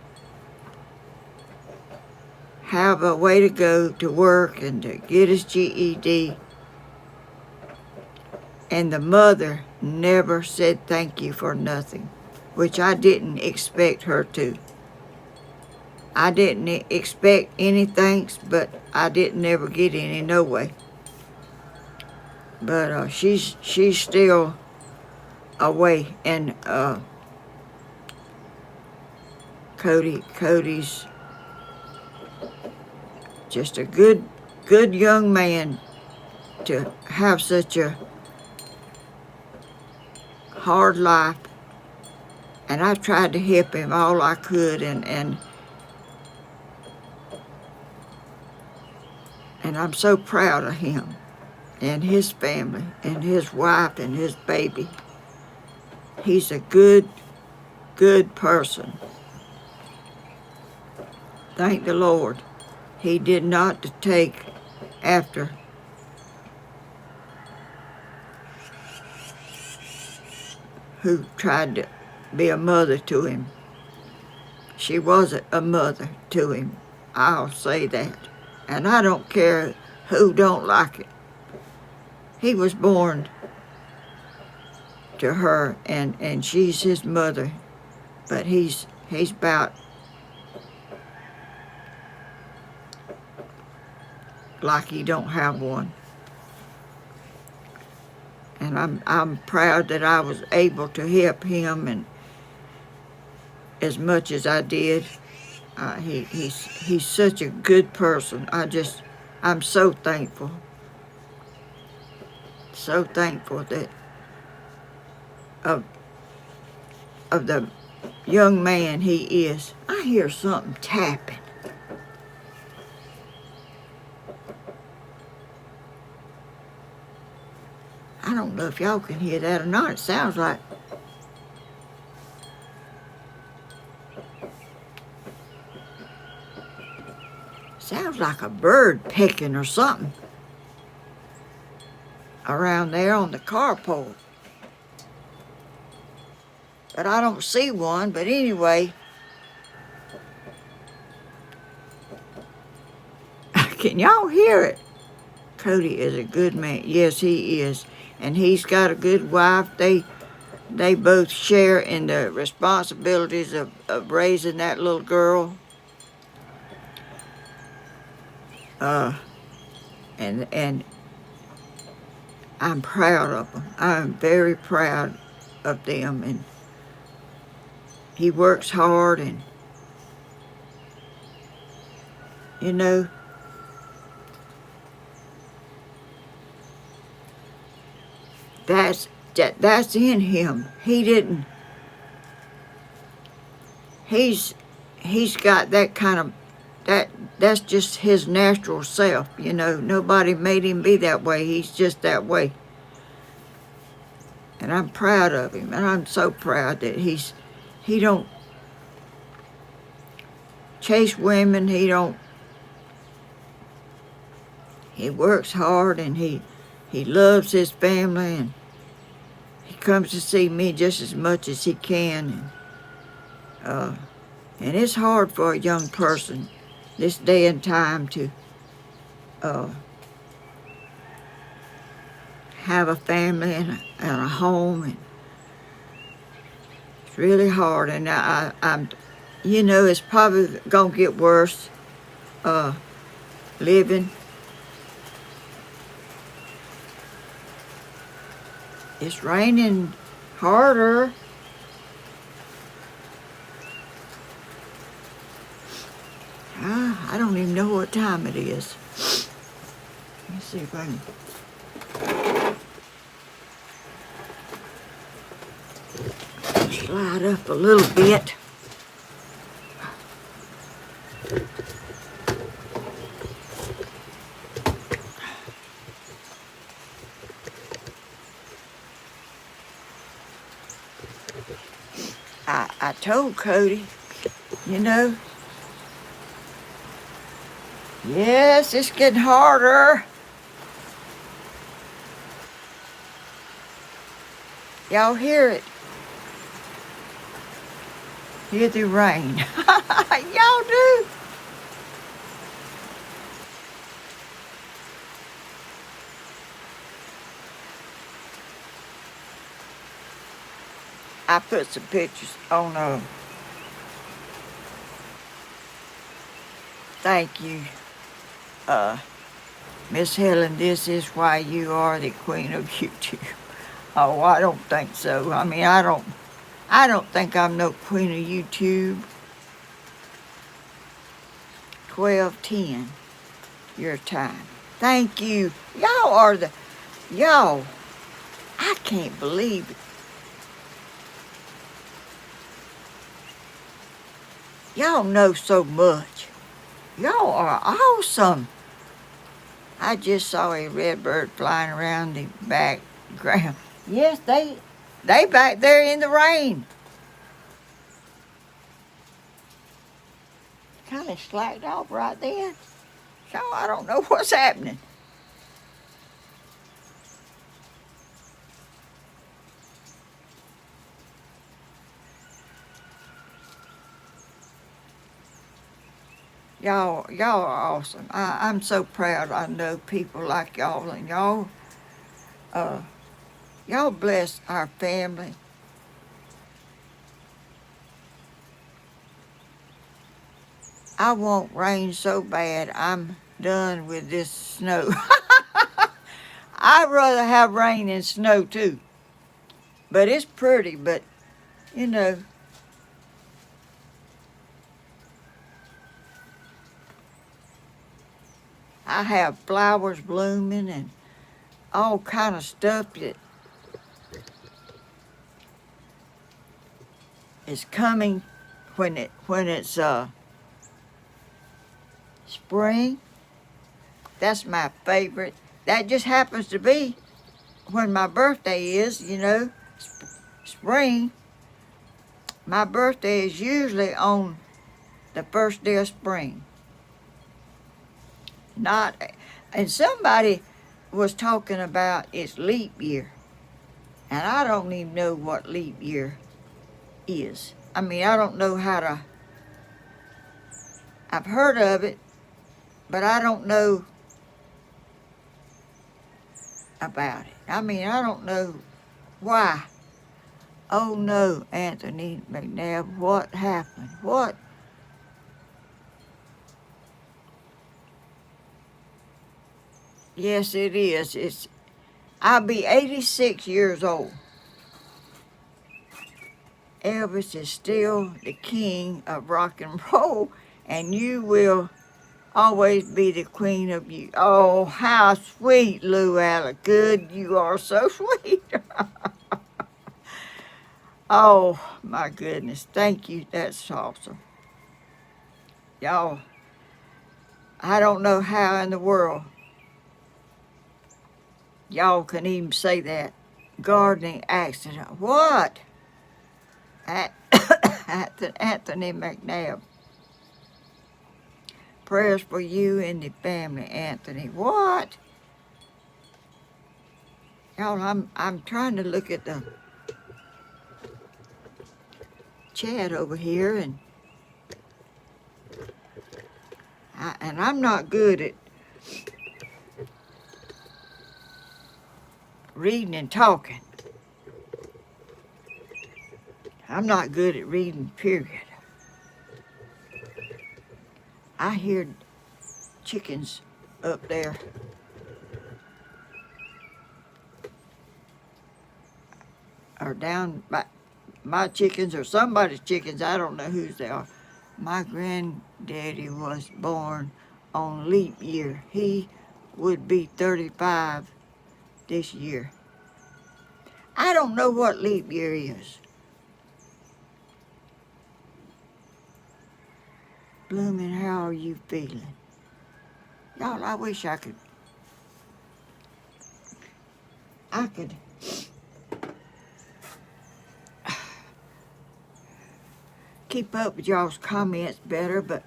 have a way to go to work and to get his GED, and the mother never said thank you for nothing, which I didn't expect her to. I didn't expect any thanks, but I didn't ever get any no way. But she's still away, and Cody's just a good young man to have such a hard life, and I tried to help him all I could, and I'm so proud of him and his family and his wife and his baby. He's a good person. Thank the Lord. He did not take after who tried to be a mother to him. She wasn't a mother to him. I'll say that. And I don't care who don't like it. He was born to her, and she's his mother, but he's about like he don't have one. And I'm proud that I was able to help him, and as much as I did. He's such a good person. I'm so thankful. So thankful that of the young man he is. I hear something tapping. I don't know if y'all can hear that or not. It sounds like a bird pecking or something around there on the carport. But I don't see one. But anyway, can y'all hear it? Cody is a good man. Yes, he is. And he's got a good wife. They both share in the responsibilities of raising that little girl. And I'm proud of them. I'm very proud of them. And he works hard, and you know, that's in him. He didn't. He's got that kind of that's just his natural self, you know. Nobody made him be that way. He's just that way. And I'm proud of him, and I'm so proud that he don't chase women. He works hard, and he loves his family, and he comes to see me just as much as he can. And it's hard for a young person this day and time to have a family and a home, and it's really hard. And I'm, you know, it's probably gonna get worse living. It's raining harder. I don't even know what time it is. Let me see if I can slide up a little bit. I told Cody, you know, yes, it's getting harder. Y'all hear it? Hear the rain. Y'all do. I put some pictures on thank you, Miss Helen. This is why you are the queen of YouTube. Oh, I don't think so. I mean, I don't think I'm no queen of YouTube. 12:10 your time. Thank you. Y'all, I can't believe it. Y'all know so much. Y'all are awesome. I just saw a red bird flying around the background. Yes, they back there in the rain. Kind of slacked off right then. So I don't know what's happening. Y'all are awesome. I'm so proud I know people like y'all, and y'all bless our family. I want rain so bad I'm done with this snow. I'd rather have rain than snow too. But it's pretty, but you know, I have flowers blooming and all kind of stuff that is coming when it's spring. That's my favorite. That just happens to be when my birthday is, you know, spring. My birthday is usually on the first day of spring. Not, and somebody was talking about it's leap year, and I don't even know what leap year is. I mean, I don't know how to, I've heard of it, but I don't know about it. I mean, I don't know why. Oh no, Anthony McNabb, what happened? What? Yes, it is. I'll be 86 years old. Elvis is still the king of rock and roll, and you will always be the queen of you. Oh, how sweet, Lou Allen. Good, you are so sweet. Oh, my goodness. Thank you. That's awesome. Y'all, I don't know how in the world y'all can even say that. Gardening accident. What? Anthony McNabb. Prayers for you and the family, Anthony. What? Y'all, I'm trying to look at the chat over here, and I'm not good at reading and talking. I'm not good at reading, period. I hear chickens up there. Or down by my chickens or somebody's chickens. I don't know whose they are. My granddaddy was born on leap year. He would be 35 this year. I don't know what leap year is. Bloomin', how are you feeling? Y'all, I wish I could keep up with y'all's comments better, but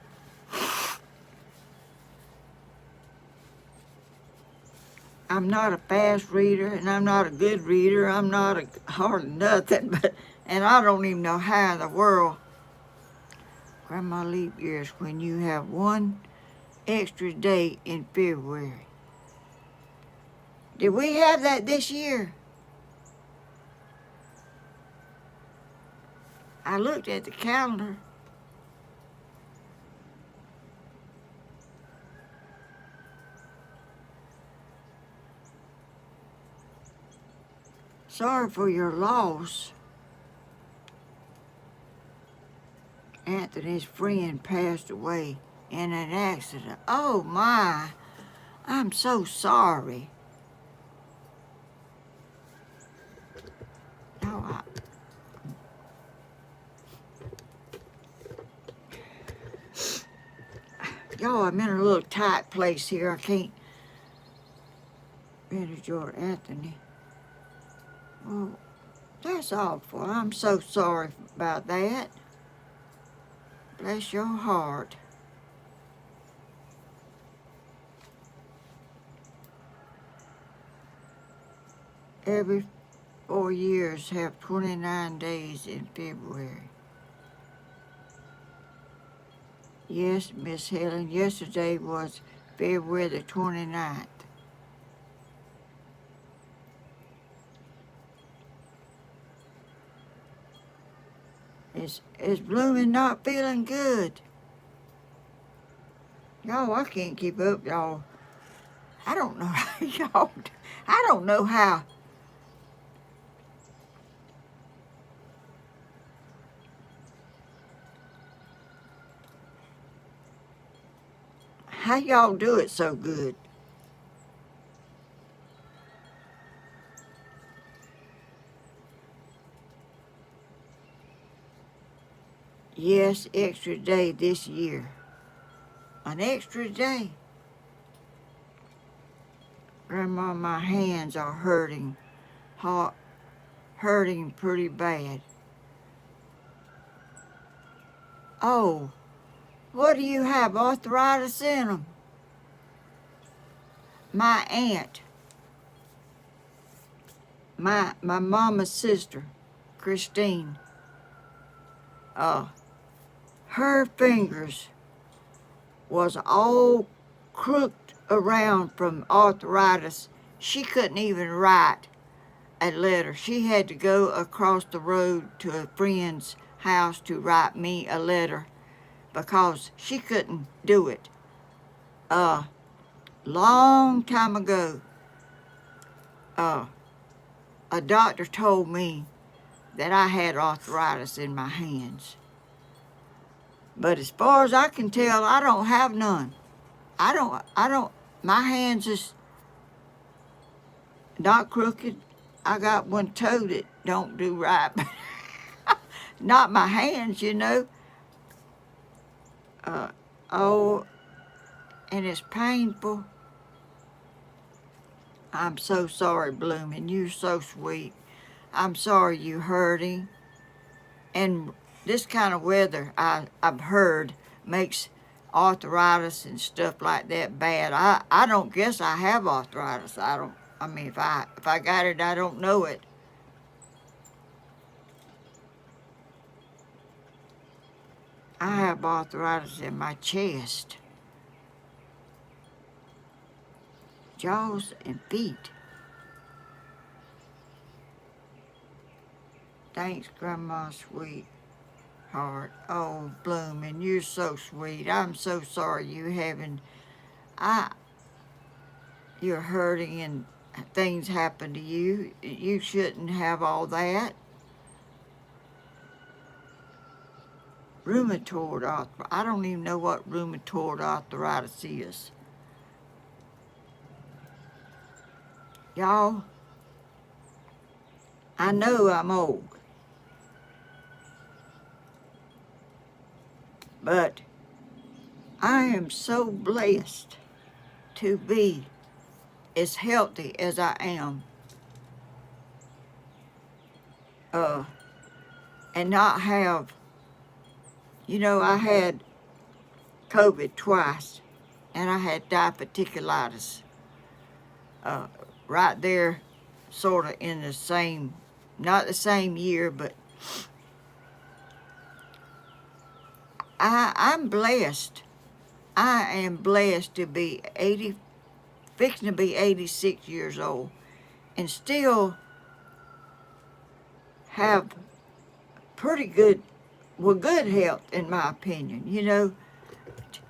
I'm not a fast reader, and I'm not a good reader. I'm not a hardly nothing, and I don't even know how in the world Grandma leap years when you have one extra day in February. Did we have that this year? I looked at the calendar. Sorry for your loss. Anthony's friend passed away in an accident. Oh my, I'm so sorry. No, y'all, I'm in a little tight place here. I can't manage your Anthony. Oh, that's awful. I'm so sorry about that. Bless your heart. Every 4 years have 29 days in February. Yes, Miss Helen, yesterday was February the 29th. Is Blooming not feeling good? Y'all, I can't keep up, y'all. I don't know how y'all, I don't know how y'all do it so good. Yes, extra day this year. An extra day. Grandma, my hands are hurting. Hurting pretty bad. Oh, what do you have, arthritis in them? My aunt, my mama's sister, Christine, her fingers was all crooked around from arthritis. She couldn't even write a letter. She had to go across the road to a friend's house to write me a letter because she couldn't do it. Long time ago, a doctor told me that I had arthritis in my hands. But as far as I can tell, I don't have none. My hands is not crooked. I got one toe that don't do right. Not my hands, you know. Oh, and it's painful. I'm so sorry, Blooming. You're so sweet. I'm sorry you hurting. And this kind of weather, I've heard, makes arthritis and stuff like that bad. I don't guess I have arthritis. I mean, if I got it, I don't know it. I have arthritis in my chest, jaws, and feet. Thanks, Grandma, sweetheart. Oh, Blooming, you're so sweet. I'm so sorry you're hurting and things happen to you. You shouldn't have all that. Rheumatoid arthritis. I don't even know what rheumatoid arthritis is. Y'all, I know I'm old, but I am so blessed to be as healthy as I am, and not have You know, I had COVID twice, and I had diverticulitis right there, sort of in the same, not the same year, but I'm blessed. I am blessed to be 80, fixing to be 86 years old, and still have pretty good, well, good health in my opinion. You know,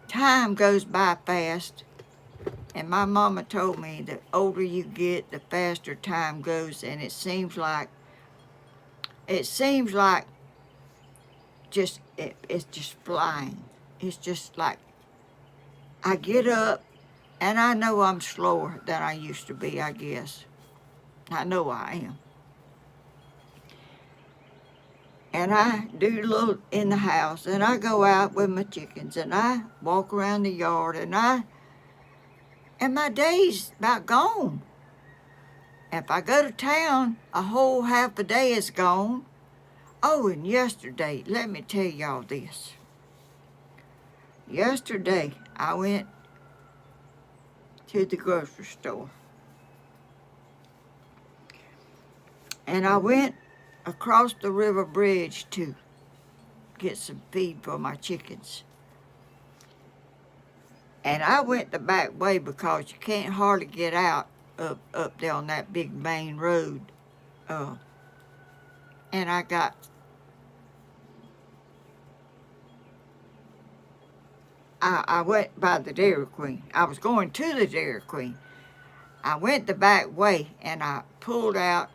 time goes by fast, and my mama told me the older you get, the faster time goes, and it seems like it's just flying. It's just like I get up and I know I'm slower than I used to be, I guess. I know I am. And I do a little in the house, and I go out with my chickens, and I walk around the yard, and my day's about gone. If I go to town, a whole half a day is gone. Oh, and yesterday, let me tell y'all this. Yesterday, I went to the grocery store, and I went across the river bridge to get some feed for my chickens. And I went the back way because you can't hardly get out up there on that big main road. And I went by the Dairy Queen. I was going to the Dairy Queen. I went the back way, and I pulled out,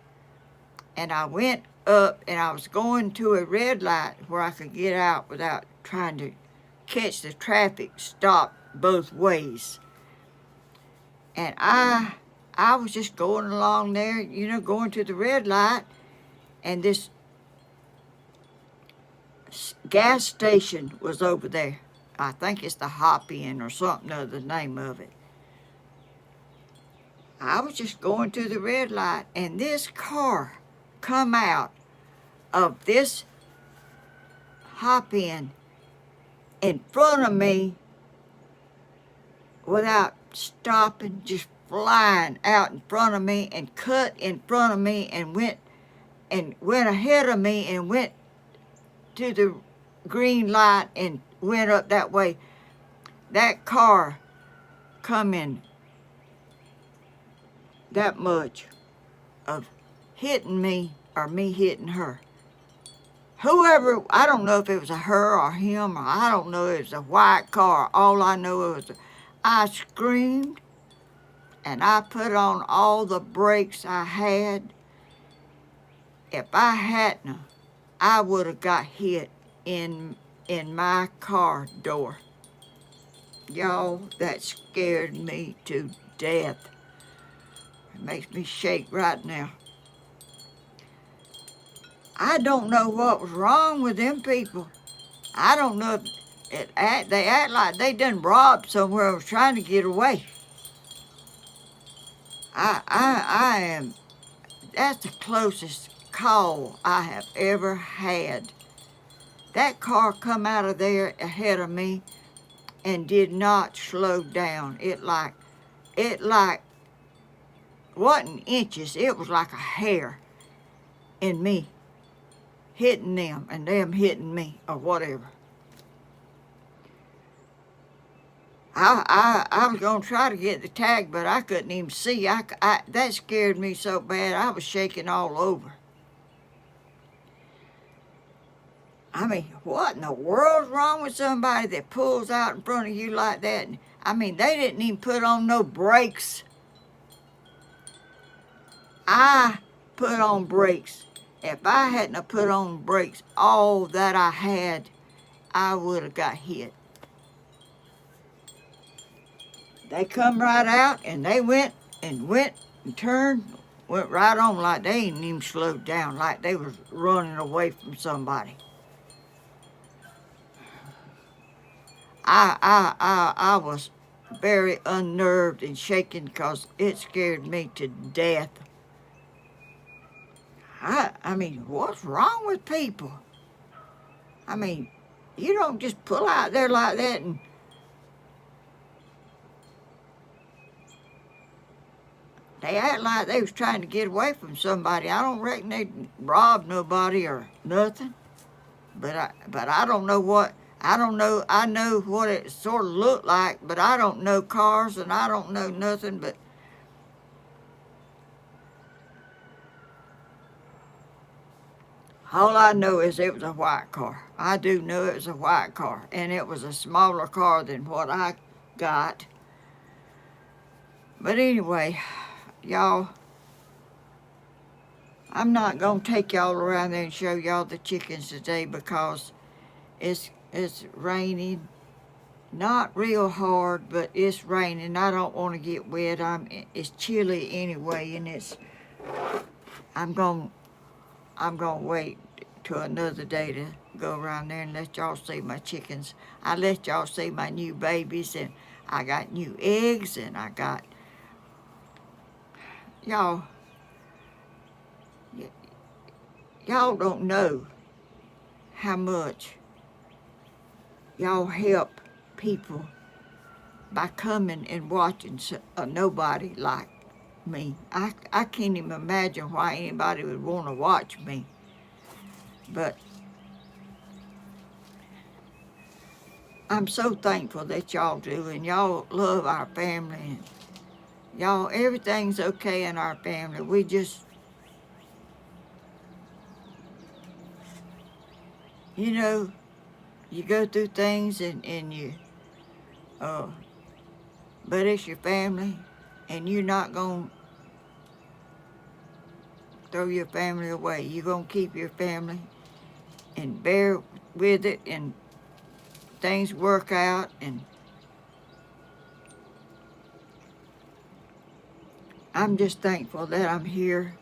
and I went up, and I was going to a red light where I could get out without trying to catch the traffic stop both ways. And I was just going along there, you know, going to the red light, and this gas station was over there. I think it's the Hop In or something of the name of it. I was just going to the red light, and this car come out of this Hop In front of me without stopping, just flying out in front of me and cut in front of me and went ahead of me and went to the green light and went up that way. That car come in that much of hitting me or me hitting her. Whoever, I don't know if it was a her or him, or I don't know if it was a white car. All I know was I screamed, and I put on all the brakes I had. If I hadn't, I would have got hit in my car door. Y'all, that scared me to death. It makes me shake right now. I don't know what was wrong with them people. I don't know if they act like they done robbed somewhere and was trying to get away. I am, that's the closest call I have ever had. That car come out of there ahead of me and did not slow down. It wasn't inches, it was like a hair in me hitting them and them hitting me or whatever. I was going to try to get the tag, but I couldn't even see. That scared me so bad, I was shaking all over. I mean, what in the world's wrong with somebody that pulls out in front of you like that? I mean, they didn't even put on no brakes. I put on brakes. If I hadn't put on brakes all that I had, I would have got hit. They come right out, and they went and turned, went right on like they ain't even slowed down, like they was running away from somebody. I was very unnerved and shaken because it scared me to death. I mean, what's wrong with people? I mean, You don't just pull out there like that and they act like they was trying to get away from somebody. I don't reckon they robbed nobody or nothing. But I don't know what, I don't know, I know what it sort of looked like, but I don't know cars and I don't know nothing, but all I know is it was a white car. I do know it was a white car, and it was a smaller car than what I got. But anyway, y'all, I'm not going to take y'all around there and show y'all the chickens today because it's raining. Not real hard, but it's raining. I don't want to get wet. It's chilly anyway, and I'm going to wait till another day to go around there and let y'all see my chickens. I let y'all see my new babies, and I got new eggs, and I got y'all. Y'all don't know how much y'all help people by coming and watching nobody like me. I can't even imagine why anybody would want to watch me. But I'm so thankful that y'all do, and y'all love our family, and y'all, everything's okay in our family. We just, you know, you go through things and you, but it's your family, and you're not going to throw your family away. You're going to keep your family and bear with it, and things work out, and I'm just thankful that I'm here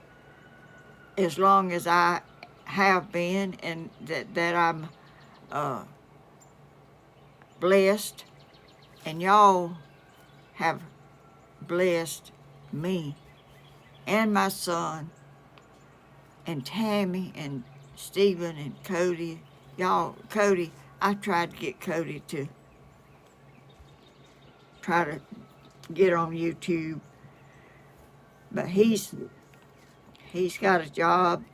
as long as I have been, and that I'm blessed, and y'all have blessed me and my son and Tammy and Stephen and Cody. Y'all, Cody, I tried to get Cody to try to get on YouTube, but he's got a job,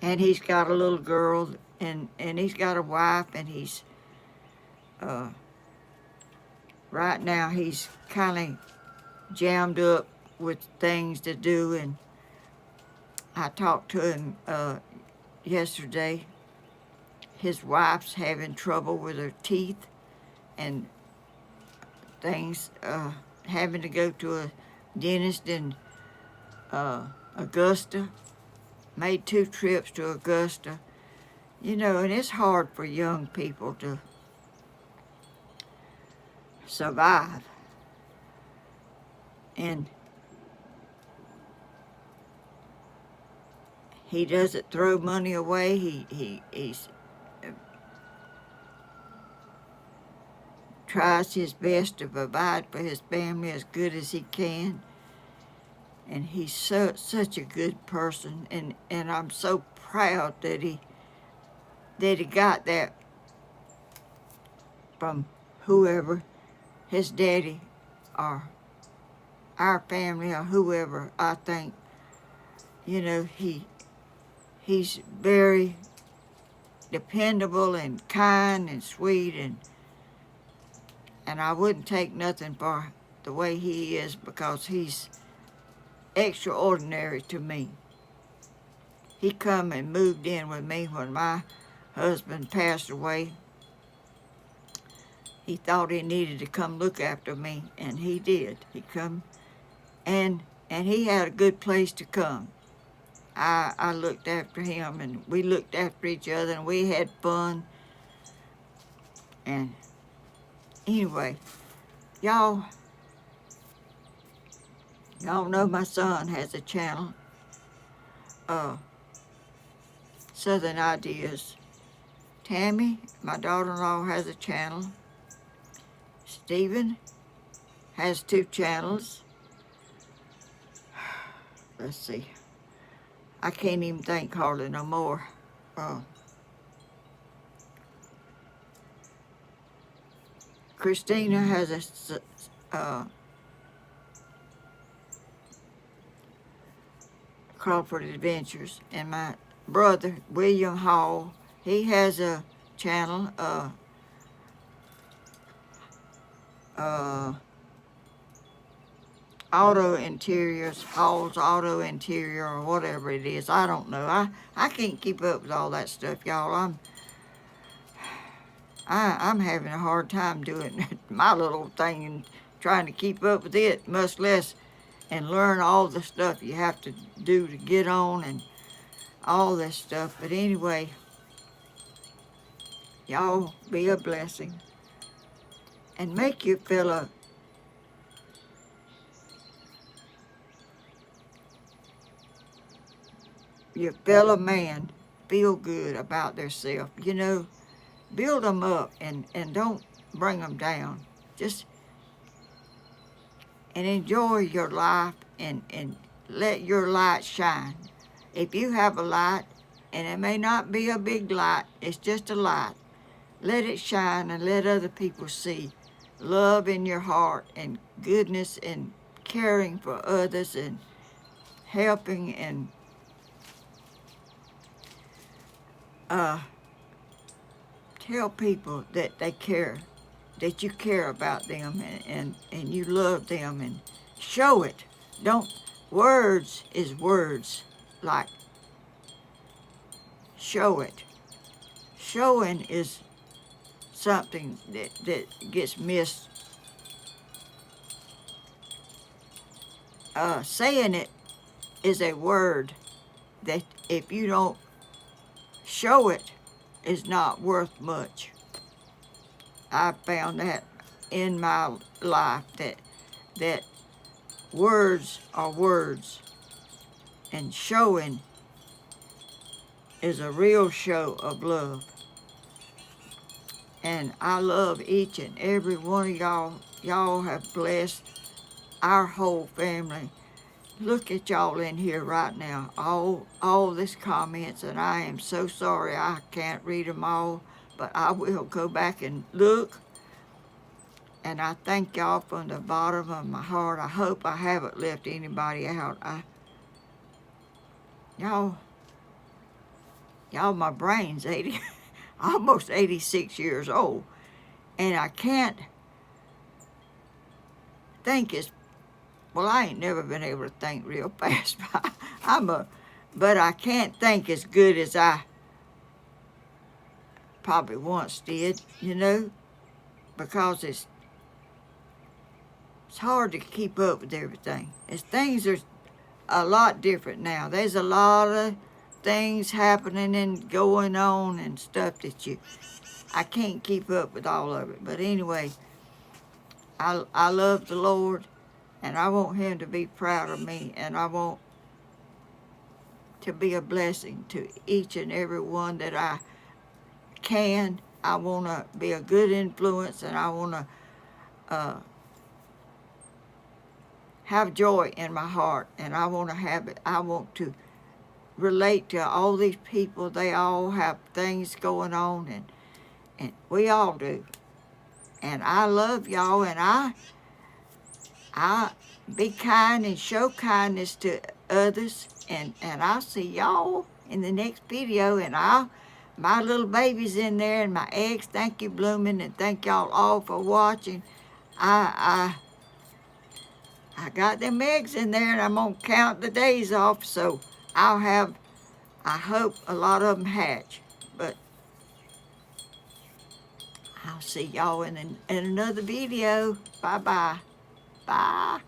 and he's got a little girl, and he's got a wife, and he's right now he's kind of jammed up with things to do. And I talked to him yesterday. His wife's having trouble with her teeth and things, having to go to a dentist in Augusta. Made 2 trips to Augusta. You know, and it's hard for young people to survive. And he doesn't throw money away. He's tries his best to provide for his family as good as he can. And he's such a good person, and I'm so proud that he got that from whoever, his daddy or our family or whoever. I think, you know, he's very dependable and kind and sweet, and I wouldn't take nothing for the way he is, because he's extraordinary to me. He come and moved in with me when my husband passed away. He thought he needed to come look after me, and he did. He come, and he had a good place to come. I looked after him, and we looked after each other, and we had fun. And anyway, y'all know my son has a channel, Southern Ideas. Tammy, my daughter-in-law, has a channel. Stephen has 2 channels. Let's see. I can't even think hardly no more. Christina has Crawford Adventures, and my brother William Hall, he has a channel, Auto Interiors, Hall's Auto Interior, or whatever it is. I don't know. I can't keep up with all that stuff, y'all. I'm having a hard time doing my little thing and trying to keep up with it, much less and learn all the stuff you have to do to get on and all this stuff. But anyway, y'all be a blessing and make your fellow man feel good about themselves. You know, build them up and don't bring them down. Just and enjoy your life and let your light shine. If you have a light, and it may not be a big light, it's just a light, let it shine and let other people see love in your heart and goodness and caring for others and helping and tell people that they care, that you care about them and you love them, and show it. Don't, words is words, like show it. Showing is something that gets missed. Saying it is a word that if you don't show it is not worth much. I found that in my life that words are words, and showing is a real show of love. And I love each and every one of y'all. Y'all have blessed our whole family. Look at y'all in here right now. All this comments, and I am so sorry I can't read them all, but I will go back and look. And I thank y'all from the bottom of my heart. I hope I haven't left anybody out. Y'all, my brain's 80, almost 86 years old, and I can't think as well. I ain't never been able to think real fast. But I can't think as good as I probably once did, you know, because it's hard to keep up with everything. Things are a lot different now. There's a lot of things happening and going on and stuff that I can't keep up with all of it. But anyway, I love the Lord, and I want Him to be proud of me, and I want to be a blessing to each and every one that I can. I want to be a good influence, and I want to have joy in my heart, and I want to have it. I want to relate to all these people. They all have things going on, and we all do. And I love y'all, and I be kind and show kindness to others, and I'll see y'all in the next video. And my little baby's in there, and my eggs. Thank you, blooming, and thank y'all all for watching. I got them eggs in there, and I'm gonna count the days off, so I hope a lot of them hatch. But I'll see y'all in another video. Bye-bye. Bye.